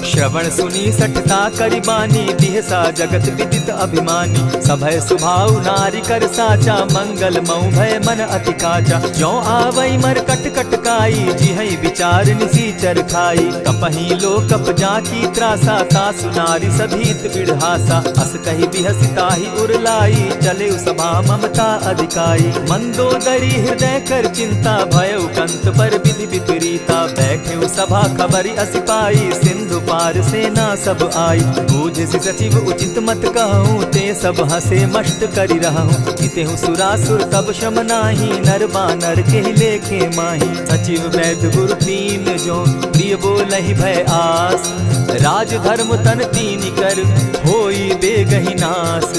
Speaker 1: श्रवण सुनी सठता करिबानी, दिहसा जगत विदित अभिमानी। सभय सुभाव नारी कर साचा, मंगल मऊ भय मन अति काचा। ज्यों आवई मर कट कट काई, जिहई विचार निसीचर खाई। कपही लो कप जाकी त्रासा, तासु नारी सभीत बिढ़ासा। अस कही बिहसिताहि उरलाई, चले सभा ममता अधिकाई। मंदोदरी हृदय कर चिंता, भयउ कंत पर विधि विपरीता। बैठे सभा खबरी असी पाई, सिंधु पार सेना सब आई। बूझ सचिव उचित मत कहूँ, ते सब हसे मष्ट करि रहूँ। इतेहु सुरासुर तब शम नाही, नर बानर के लेखे माही। सचिव वैद्य गुरु तीन जो, प्रिय बोलहि भय आस। राज धर्म तन तीन कर, होई बेगहि नास।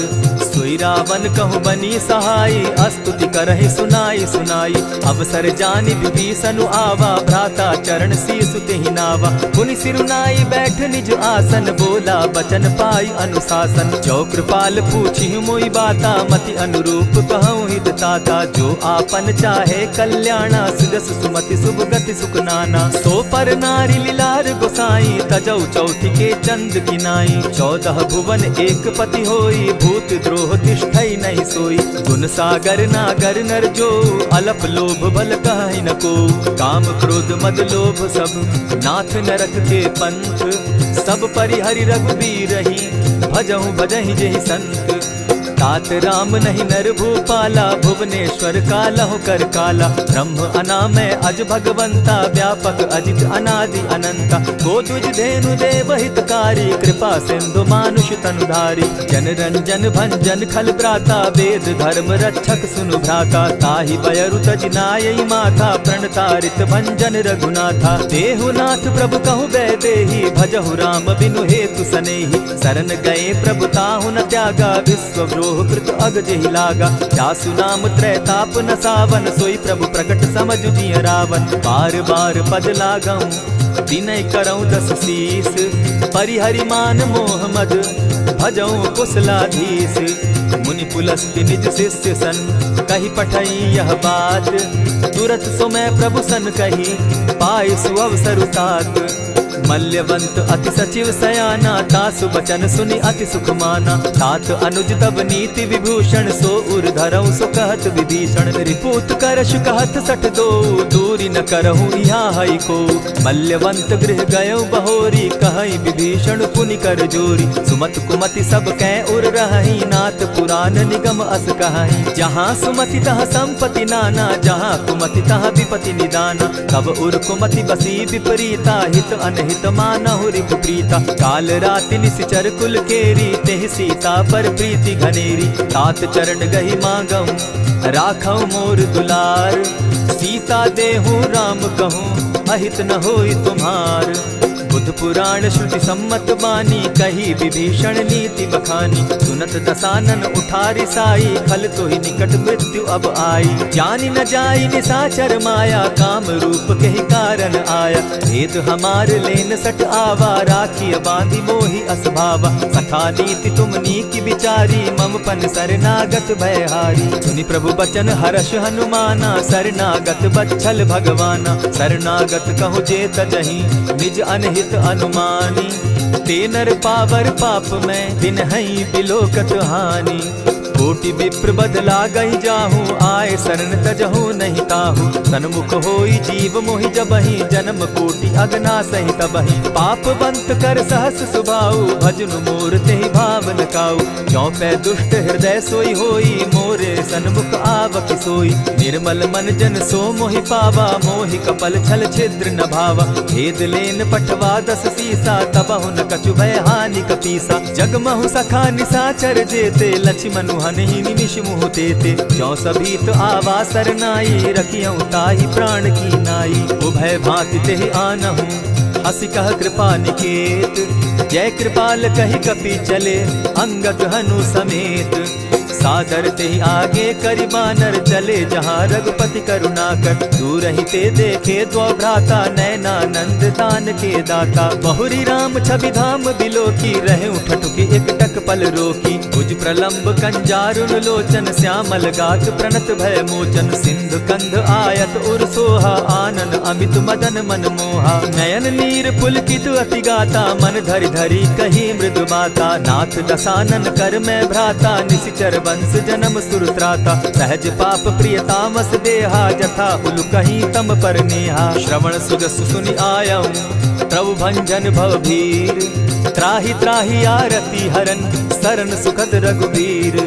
Speaker 1: सोई रावण कहु बनी सहाय, स्तुति करहि सुनाई सुनाई। अवसर जानि विभीषण आवा, भ्राता चरण शीस तेहि नावा। मुनि सिरुनाई बैठ निज आसन, बोला बचन पाई अनुशासन। जो कृपाल पूछि मोई बाता, मति अनुरूप कहूँ हित ताता। जो आपन चाहे कल्याणा, सुजस सुमति शुभ गति सुख नाना। सो पर नारी लीलार गोसाई, तजौ चौथि के चंद किनाई। 14 भुवन एक पति होई, भूत द्रोह तिष्ठई नहीं सोई। गुण सागर नागर नर जो, अलप लोभ बल कहि न को। काम क्रोध मद लोभ सब, नाथ नरक के पंथ। सब परिहरि रघुबीर रही, भजहु भजहि जेहि संत। तात राम नहीं नर भूपाला, भुवनेश्वर कालहु कर काला। ब्रह्म अनामय अज भगवंता, व्यापक अजित अनादि अनंता। गो तुझ धेनु देव हितकारी, कृपा सिंधु मानुष तनुधारी। जन रंजन भंजन खल भ्राता, वेद धर्म रक्षक सुनु भ्राता। ताहि बयरु तज नायई माथा, प्रणतारित भंजन रघुनाथा। देहुनाथ प्रभु कहु बैदेही, भजहु राम बिनु हेतु सनेही। शरण गए प्रभु ताहु न त्यागा, विश्व कृत अग जेहि लागा। जासु नाम त्रैताप न सावन, सोई प्रभु प्रकट समझ जिय रावण। बार बार पद लागऊं, विनय करऊं 10 शीस। परिहरि मान मोह मद, भजऊं कुशलाधीश। मुनि पुलस्त्य निज शिष्य सन, कही पठई यह बात। तुरत सो मैं प्रभु सन कही, पाई सुअवसर तात। मल्यवंत अति सचिव सयाना, तासु बचन सुनि अति सुख माना। तात अनुज तब नीति विभूषण, सो उर धरऊं सो कहत विभीषण। रिपुत करश कहत सठ दो, दूरी न करहूँ यहाँ हई को। मल्यवंत गृह गयऊ बहोरी, कहई विभीषण पुनि कर जोरी। सुमत कुमति सब कै उर रहई, नाथ पुराण निगम अस कहई। जहाँ सुमति तहाँ संपत्ति नाना, जहाँ कुमति तहाँ विपति निदाना। तब उर कुमति बसी विपरीता, हित अनहित मानहु रिपु प्रीता। काल राति निशिचर कुल केरी, तेहि सीता पर प्रीति घनेरी। तात चरण गही मांगऊं, राखऊं मोर दुलार। सीता देहूं राम कहूं, अहित न होई तुम्हार। बुध पुराण श्रुति सम्मत बानी, कही विभीषण नीति बखानी। सुनत दसानन उठारी साई, खल तो ही निकट मृत्यु अब आई। जानी न जाई निशाचर माया, काम रूप के ही कारण आया। भेद हमार लेन सट आवा, राखिय बांधी मोहि असभावा। सखा नीति तुम नीकी विचारी, मम पन शरणागत भयहारी। सुनि प्रभु बचन हर्ष हनुमाना, शरणागत बच्छल भगवाना। शरणागत कहु जे तजहि, निज अनहित अनुमानी। ते नर पावर पाप में, दिन हई बिलोकत हानि। कोटि विप्र बदला गई जाहू, आए शरण तजहू नहीं ताहू। सन्मुख होई जीव मोहि जबहि, जन्म कोटि अगना सही तबहि। पाप बंत कर सहस सुभाऊ, भजनु मोर तेहि भाव न काऊ। चौपै दुष्ट हृदय सोई होई, मोरे सन्मुख आवक सोई। निर्मल मन जन सो मोहि पावा, मोहि कपल छल छिद्र न भावा। भेद लेन पठवा 10 सीसा, तबहु न कछु भय हानि कपीसा। जगमहु सखा निसाचर जेते, लक्ष्मण हनहि निमिष मुह तेते। जो सभी तो आवा सरनाई, रखियऊ ताहि प्राण की नाई। उभय भांति तेहि आनहु, हसी कह कृपा निकेत। जय कृपाल कहि कपि चले, अंगद हनु समेत। सादर ते आगे करि बानर चले, जहाँ रघुपति करुणाकर। दूर ही ते देखे द्वौ भ्राता, नैनानंद दान के दाता। बहुरी राम छवि धाम बिलोकी, रहे उठठुकी एक टक पल रोकी। भुज प्रलंब कंजारुन लोचन, श्यामल गात प्रणत भय मोचन। सिंधु कंध आयत उर सोहा, आनन अमित मदन मन मोहा। नयन नीर पुलकित अति गाता, मन धरि धरि कही मृदु बाता। नाथ दसानन कर मैं भ्राता, निशिचर वंश जन्म सुरत्राता। सहज पाप प्रिय तामस देहा, जथा उलु कहीं तम पर नेहा। श्रवण सुजस सुनि आयऊं, प्रभु भंजन भव भीर। त्राहि त्राहि आरती हरन, सरन सुखद रघुबीर।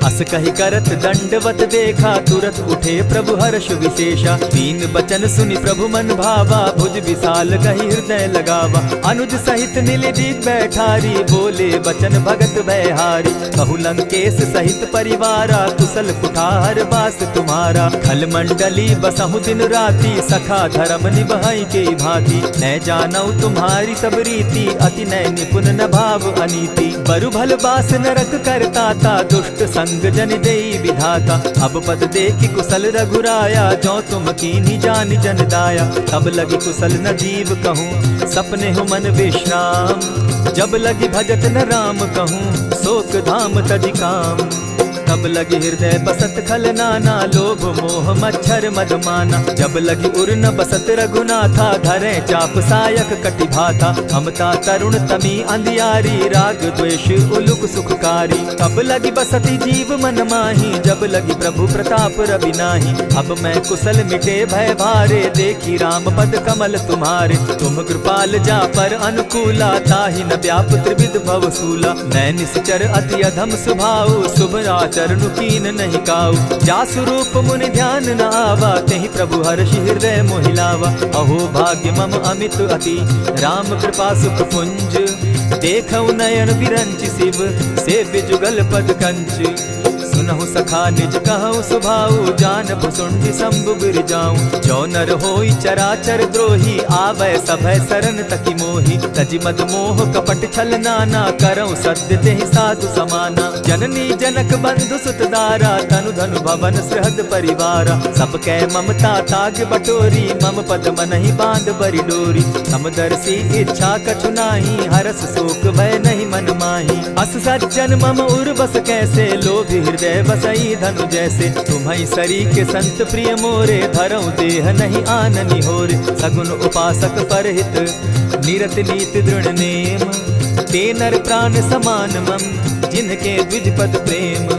Speaker 1: अस कहि करत दंडवत देखा, तुरत उठे प्रभु हर्ष विशेषा। दीन बचन सुनि प्रभु मन भावा, भुज विशाल कहि हृदय लगावा। अनुज सहित नीलदीप बैठारी, बोले बचन भगत भयहारी। कहु लंकेश सहित परिवारा, कुशल कुठार बास तुम्हारा। खल मंडली बसहु दिन राति, सखा धर्म निभाई के भांति। न जानऊ तुम्हारी सब रीति, अति नय निपुण न भाव अनीति। बरु भल बास नरक करताता, दुष्ट संग जन देई विधाता। अब पद देखि कुशल रघुराया, जो तुम कीन्ही जानि जन दाया। तब लगी कुशल न जीव कहूँ, सपने हो मन विश्राम। जब लगी भजत न राम कहूँ, शोक धाम तजि काम। तब लगी हृदय बसत खल नाना, लोभ मोह मच्छर मदमाना। जब लगी उर न बसत रघुनाथा, धरे चाप सायक कटि भाता। ममता तरुण तमी अंधियारी, राग द्वेष उलुक सुखकारी। तब लगी बसती जीव मन माही, जब लगी प्रभु प्रताप रवि नाही। अब मैं कुशल मिटे भय भारे, देखी राम पद कमल तुम्हारे। तुम कृपाल जा पर अनुकूला, ताहि न व्याप त्रिविध भव सूला। मैं निश्चर अति अधम स्वभाव, शुभ चरणु कीन नहीं काऊ। जासु रूप मुनि ध्यान न आवा, तेहि प्रभु हर्षि हृदय मोहिलावा। अहो भाग्य मम अमित अति, राम कृपा सुख पुंज। देखऊ नयन विरंच शिव, सेव्य जुगल पद कंच। सुनहु सखा निज कहु सुभाऊ, जान भुसुंडि शंभु गिर जाऊं। जो नर होई चराचर द्रोही, आवे सभय सरन तकी मोही। तजि मद मोह कपट छल नाना, करऊं सत्य तेहि साधु समाना। जननी जनक बंधु सुत दारा, तनु धनु भवन सृहद परिवारा। सब कै ममता ताग बटोरी, मम पद मनहि बांध बरि डोरी। समदर्शी इच्छा कछु नाही, हरस शोक भय नहीं मन माही। अस सज्जन मम उर बस कैसे, लोभी हृदय बसई धनु जैसे। तुम्हारी सरी के संत प्रिय मोरे, धरऊं देह नहीं आननि होरे। सगुन उपासक परहित, निरत नीति दृढ़ नेम। ते नर प्राण समान मम, जिनके द्विज पद प्रेम।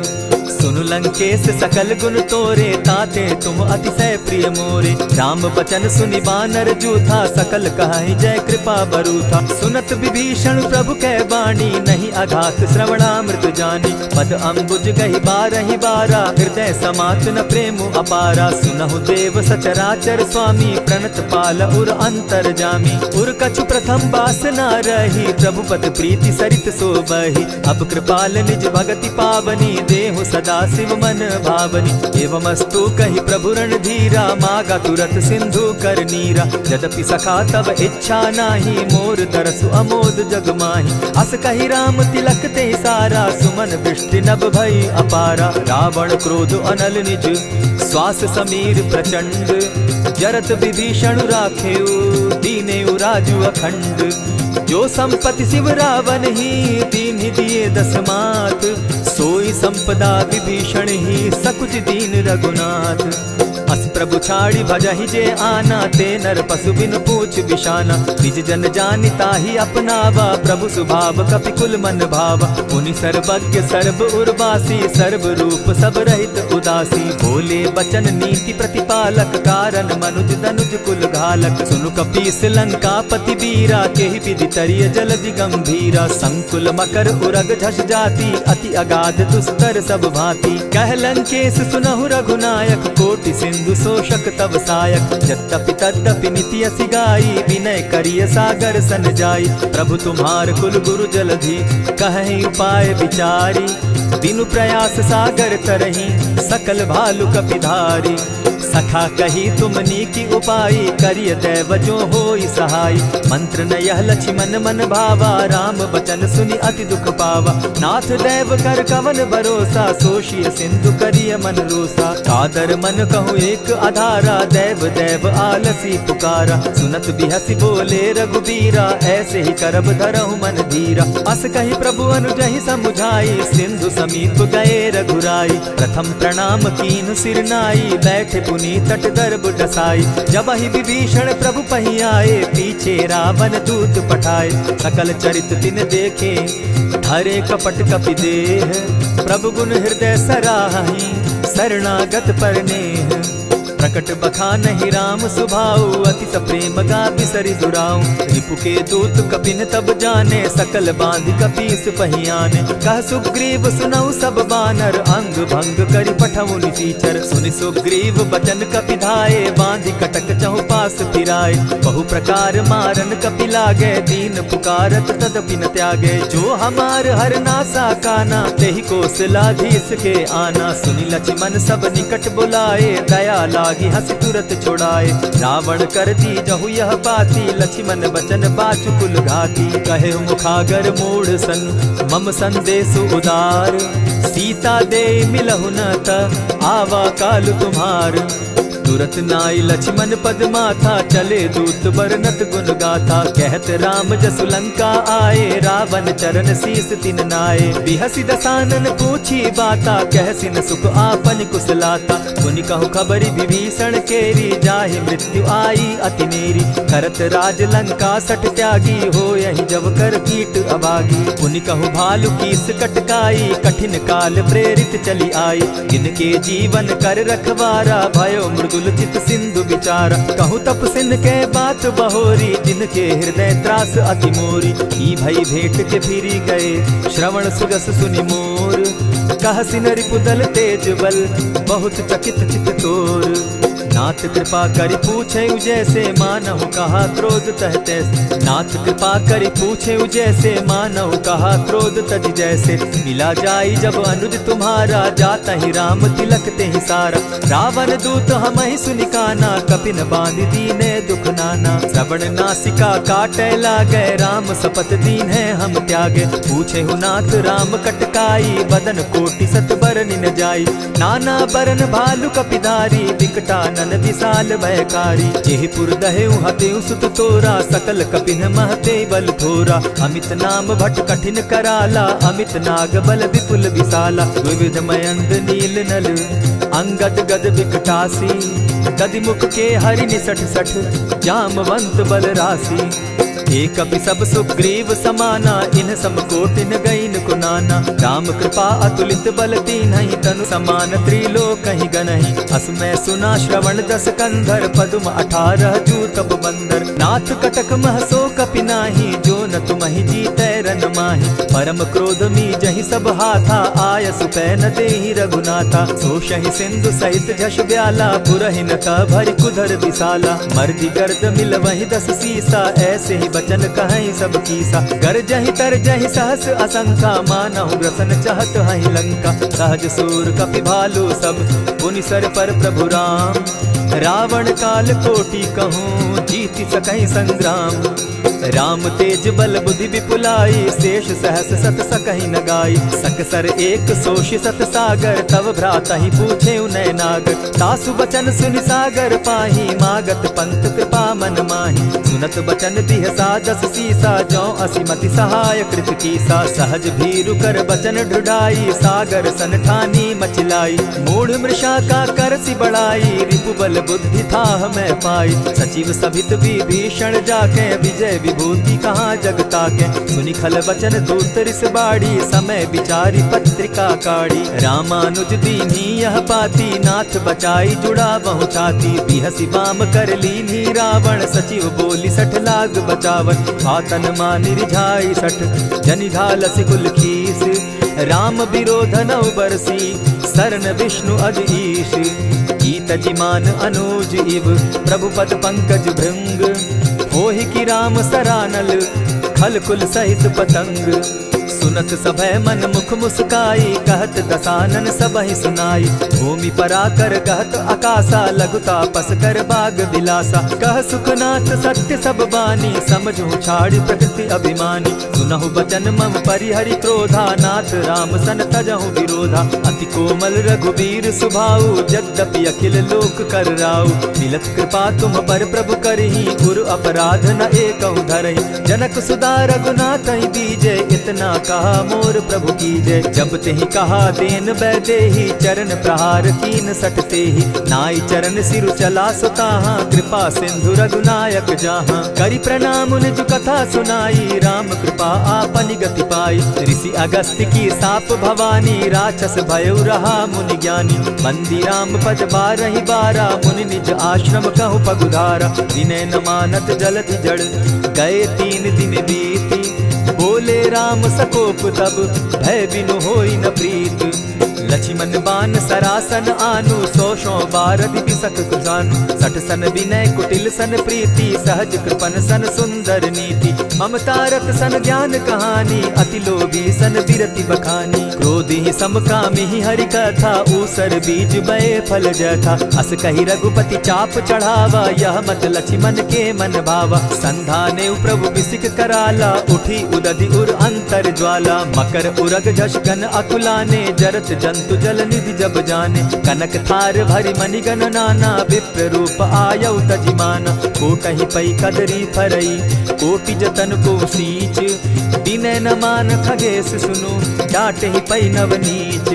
Speaker 1: सुनु लंकेश सकल गुण तोरे, ताते तुम अतिशय प्रिय मोरे। राम बचन सुनि बानर जूथा, सकल कहाहि जय कृपा बरूथा। सुनत विभीषण प्रभु कै बाणी, नहीं अघात श्रवणामृत जानी। पद अम्बुज गहि बारहि बारा, हृदय समात न प्रेम अपारा। सुनहु देव सचराचर स्वामी, प्रणत पाल उर अंतर जामी। उर कछु प्रथम बास न रही, प्रभु पद प्रीति सरित सोबहि। अब कृपाल निज भगति पावनी, देहु सदा शिव मन भावनी। एवमस्तु कहि प्रभु रणधीरा, मागा तुरत सिंधु कर नीरा। यद्यपि सखा तब इच्छा नाही, मोर तरसु अमोद जग माही। अस कहि राम तिलक ते सारा, सुमन दृष्टि नभ भई अपारा। रावण क्रोध अनल निज, श्वास समीर प्रचंड। जरत विभीषण राखेउ, दीनेउ राजु अखंड। जो संपत्ति शिव रावण ही, दीन्हि दिए 10 मात। सोई संपदा विभीषण ही, सकुच दीन रघुनाथ। अस प्रभु छाड़ी भजहि जे आना, ते नर पशु बिन पूछ मुख बिशाना। निज जन जानिता ही अपनावा, प्रभु स्वभाव कपि कुल मन भावा। मुनि सर्वज्ञ सर्व उर्वासी, सर्व रूप सब रहित उदासी। बोले बचन नीति प्रतिपालक, कारण मनुज दनुज कुल घालक। सुनु कपीस लंकापति वीरा, केहि विधि तरिय जलधि गंभीरा। संकुल मकर उरग झष जाति, अति अगाध दुस्तर सब भांति। कह लंकेश सुनहु रघुनायक, कोटि सिंधु शोषक तब सायक। यद्यपि तद्यपि निति असि गाई, विनय करिय सागर सन जाई। प्रभु तुम्हार कुल गुरु जलधि, कहि उपाय विचारी। दिनु प्रयास सागर तरही, सकल भालु कपिधारी। सखा कही तुमनी की उपाई, करिय दैव जो होई सहाय। मंत्र न यह लक्ष्मण मन भावा, राम बचन सुनि अति दुख पावा। नाथ दैव कर कवन भरोसा, सोषिय सिंधु करिय मन रोसा। कादर मन कहूँ एक आधारा, दैव दैव आलसी पुकारा। सुनत बिहसी बोले रघुबीरा, ऐसे ही करब धरहु मन धीरा। अस कही प्रभु अनुजहि समुझाई, सिंधु समीप गए रघुराई। प्रथम प्रणाम कीन सिर नाई, बैठे पुनि तट दर्भ डसाई। जब ही विभीषण प्रभु पही आए, पीछे रावण दूत पठाए। सकल चरित तिन देखे, धरे कपट कपि देह। प्रभु गुण हृदय सराही, शरणागत पर नेह। प्रकट बखानहि राम सुभाऊ, अति सप्रेम गा बिसरि दुराऊ। रिपु के दूत कपिन तब जाने, सकल बांधि कपीस पहियाने। कह सुग्रीव सुनऊ सब बानर, अंग भंग करि पठऊ निसीचर। सुनि सुग्रीव बचन कपि धाये, बांधि कटक चहु पास फिराए। बहु प्रकार मारन कपि लागे, दीन पुकारत तदपि न त्यागे। जो हमार हर नासा काना, तेहि कौशलाधीश के आना। सुनि लक्ष्मण सब निकट बुलाए, दया लागी हंस तुरत छुड़ाए। रावण कर दी जहु यह बाती, लक्ष्मण बचन बाचु कुल घाती। कहे मुखागर मूढ़ सन, मम संदेश उदार। सीता दे मिलहु न त, आवा काल तुम्हार। तुरत नाई लक्ष्मण पद माथा, चले दूत बरनत गुण गाथा। कहत राम जसु लंका आए, रावण चरण शीस तिन नाए। बिहसी दसानन पूछी बाता, कहसिन सुख आपन कुशलाता। सुनि कहु खबरि विभीषण केरी, जाहि मृत्यु आई अति नेरी। करत राज लंका सठ त्यागी, हो यही जब कर कीट अभागी। पुनि कहु भालु कीस कटकाई, कठिन काल प्रेरित चली आई। जिनके जीवन कर रखवारा, भयो मृदु चित सिंधु विचारा। कहु तप सिन के बात बहोरी, जिनके हृदय त्रास अति मोरी। ई भई भेंट के फिरी गए, श्रवण सुजस सुनि मोर। कह सिन रिपुदल तेज बल, बहुत चकित चित तोर। नाथ कृपा करि पूछे जैसे, मानहु कहा क्रोध तह तैसे। नाथ कृपा करि पूछे जैसे, मानहु कहा क्रोध तज जैसे। मिला जाई जब अनुज तुम्हारा, जाता ही राम तिलक ते ही सारा। रावण दूत हम ही सुनिकाना, कपिन बांध दीने दुख नाना। श्रवण नासिका काटे लागे, राम सपत दीन है हम त्यागे। पूछे हु नाथ राम कटकाई, बदन कोटि सत बरन न जाई। नाना बरन भालु कपिधारी, विकटानन विशाल भयकारी। जेहिपुर दहेउ हतेउ सुत तोरा, सकल कपिन महते बल थोरा। अमित नाम भट कठिन कराला, अमित नाग बल विपुल विशाला। विविध मयंद नील नल, अंगद गद विकटासी। गदि मुख के हरि निसठ सठ, जामवंत बल राशि। एक कपि सब सुग्रीव समाना, इन समकोटिन गईन कुनाना। राम कृपा अतुलित बल तीन्हि, तनु समान त्रिलोक ही गनहि। असमय सुना श्रवण दस कंधर, पदुम 18 जूतब बंदर। नाथ कटक महसो कपि नाही, जो न तुमहि जीतै रन माहि। परम क्रोध मी जहि सब हाथा, आय सुपै न देहि रघुनाथा। सोषहि सिंधु सहित झष ब्याला, पुरहि न भरि कुधर विशाला। मर्दि गर्द मिल वहि 10 सीसा, ऐसे ही बचन कहीं सब कीसा। गरजहि तरजहि सहस असंखा, मानहु ग्रसन चाहत हहि लंका। सहज सूर कपि भालु सब, पुनि सर पर प्रभु राम। रावण काल कोटि कहूँ, जीति सकहि संग्राम। राम तेज बल बुद्धि विपुलाई, शेष सहस सत सकहि न गाई। सकसर एक सोष सत सागर, तव भ्राता ही पूछे उनय नागर। तासु बचन सुनि सागर पाही, मागत पंत कृपा मन माही। सुनत बचन बिहसा दस सीसा, जौ असिमति सहाय कृत कीसा। सहज भीरु कर बचन ढुढ़ाई, सागर सन ठानी मचिलाई। मूढ़ मृषा का कर सी बढ़ाई, रिपु बल बुद्धि थाह मैं पाई। सचिव सभित विभीषण जाके, विजय विभूति कहाँ जगता के। सुनि खल बचन दूत रिस बाड़ी, समय विचारी पत्रिका काढ़ी। रामानुज दीन्ही यह पाती, नाथ बचाई जुड़ा बहु छाती। बिहसी बाम कर लीन्ही रावण, सचिव बोली सठ लाग बचावन। आतन मानि रिझाई सठ, जनि घालसि कुल खीस। राम विरोध नौ बरसी, शरण विष्णु अज ईश। गीत जिमान अनुज इव, प्रभु पद पंकज भृंग। होहि की राम सरानल, खल कुल सहित पतंग। सुनत सभय मन मुख मुस्काई, कहत दसानन सबहि सुनाई। भूमि पराकर कहत आकाशा, लघुता पस कर बाग बिलासा। कह सुखनाथ सत्य सब बानी, समझू छाड़ी प्रकृति अभिमानी। सुनहु बचन मम परिहरि क्रोधा, नाथ राम सन तजहु विरोधा। अति कोमल रघुबीर सुभाऊ, यद्यपि अखिल लोक कर राऊ। मिलत कृपा तुम पर प्रभु करही, गुरु अपराध न एकहु धरहि। जनक सुदा रघुनाथ ही दीजे, इतना कहा मोर प्रभु कीजे। जब तेहि कहा देन बैदेही, चरण प्रहार कीन सटते ही। नाई चरण सिरु चला सुताहा, कृपा सिंधु रघुनायक जाहा। करि प्रणाम निज कथा सुनाई, राम कृपा आपनि गति पाई। ऋषि अगस्त्य की साप भवानी, राक्षस भयउ रहा मुनि ज्ञानी। बंदी राम पद बारहि बारा, मुनि निज आश्रम कहु पगुधारा। विनय न मानत जलधि जड़, गए 3 दिन बीती। बोले राम सकोप तब, भय बिनु होई न प्रीत। लक्ष्मण बान सरासन आनु, 100 बारधि बिसक कुजानु। 60 सन विनय कुटिल सन प्रीति, सहज कृपन सन सुंदर नीति। ममता रत सन ज्ञान कहानी, अति लोभी सन बिरति बखानी। क्रोधी समकामी हरि कथा, ऊसर बीज बये फल जथा। अस कही रघुपति चाप चढ़ावा, यह मत लक्ष्मण के मन भावा। संधाने प्रभु बिसिक कराला, उठी उदधि उर अंतर ज्वाला। मकर उरग झषगन अकुलाने, जरत जंतु जल निधि जब जाने। कनक थार भरि मणिगण नाना, विप्र रूप आयउ तजिमाना। कोटहि पै कदरी फरई, कोटि जतन को सींच। विनय न मान खगेश सुनु, डांटहि पै नव नीच।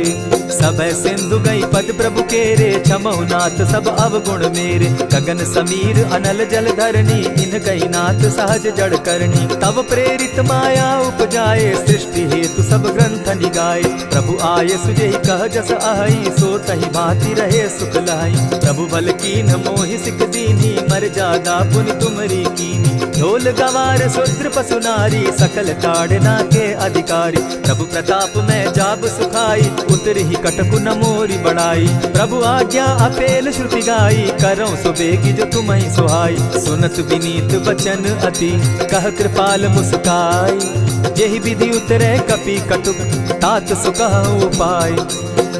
Speaker 1: सभय सिंधु गई पद प्रभु केरे, क्षमहु नाथ सब अवगुण मेरे। गगन समीर अनल जल धरनी, इन कही नाथ सहज जड़ करनी। तब प्रेरित माया उपजाए, सृष्टि हेतु सब ग्रंथ निगाए। प्रभु आये सुजेहि कह जस अहई, सो तहि भांति रहे सुख लहई। प्रभु बल कीन मोहि सिख दीनी, मर्यादा पुनि तुमरी कीनी। ढोल गवार शूद्र पशु नारी, सकल ताड़ना के अधिकारी। प्रभु प्रताप में जाब सुखाई, उतरहि कटकु न मोरी बड़ाई। प्रभु आज्ञा अपेल श्रुति गाई, करौ सुबेगी जो तुम्हि सुहाई। सुनत विनीत बचन अति, कह कृपाल मुस्काई। जेहि विधि उतरे कपि कटुक, तात सुकहु उपाय।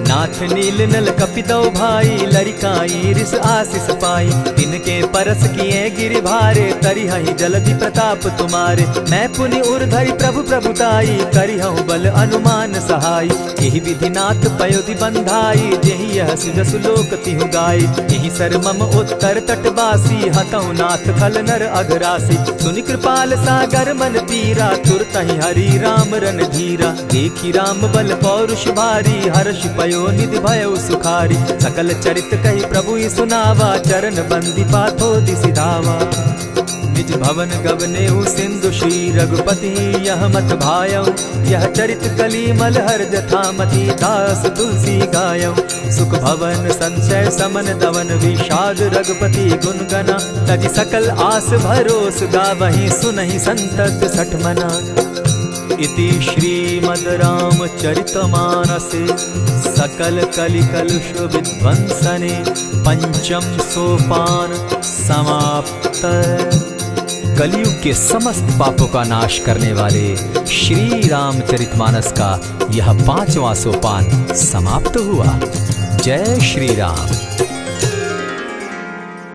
Speaker 1: नाथ नील नल कपितौ भाई, लरिकाई रिस आशीष पाई। तिनके परस किए गिरि भारे, तरिहहि जलधि प्रताप तुम्हारे। मैं पुनि उर्धरि प्रभु प्रभुताई, करिहउ बल अनुमान सहाय। एहि विधि नाथ पयोधि बंधाई, जेहि यह सुजसु लोक तिहु गाई। एहि सर मम उत्तर तटवासी, हतौ नाथ खल नर अघरासी। सुनि कृपाल सागर मन तीरा, तुरतहि हरि राम रन धीरा। देखि राम बल पौरुष भारी, हर्ष पयो निधि भयउ सुखारी। सकल चरित कही प्रभु ही सुनावा, चरण बंदी पाथो दिसि धावा। निज भवन गवनेउ सिंधु श्री रघुपति, यह मत भायउ। यह चरित कली मलहर जथामति, दास तुलसी गायउ। सुख भवन संशय समन दवन, विषाद रघुपति गुण गना। तजि सकल आस भरोस, गावहि सुनहि संतत सठ मना। इति श्रीमद् रामचरितमानसे, सकल कलिकलुष विध्वंसने। पंचम सोपान समाप्त। कलयुग के समस्त पापों का नाश करने वाले श्री रामचरितमानस का यह 5वां सोपान समाप्त हुआ। जय श्री राम।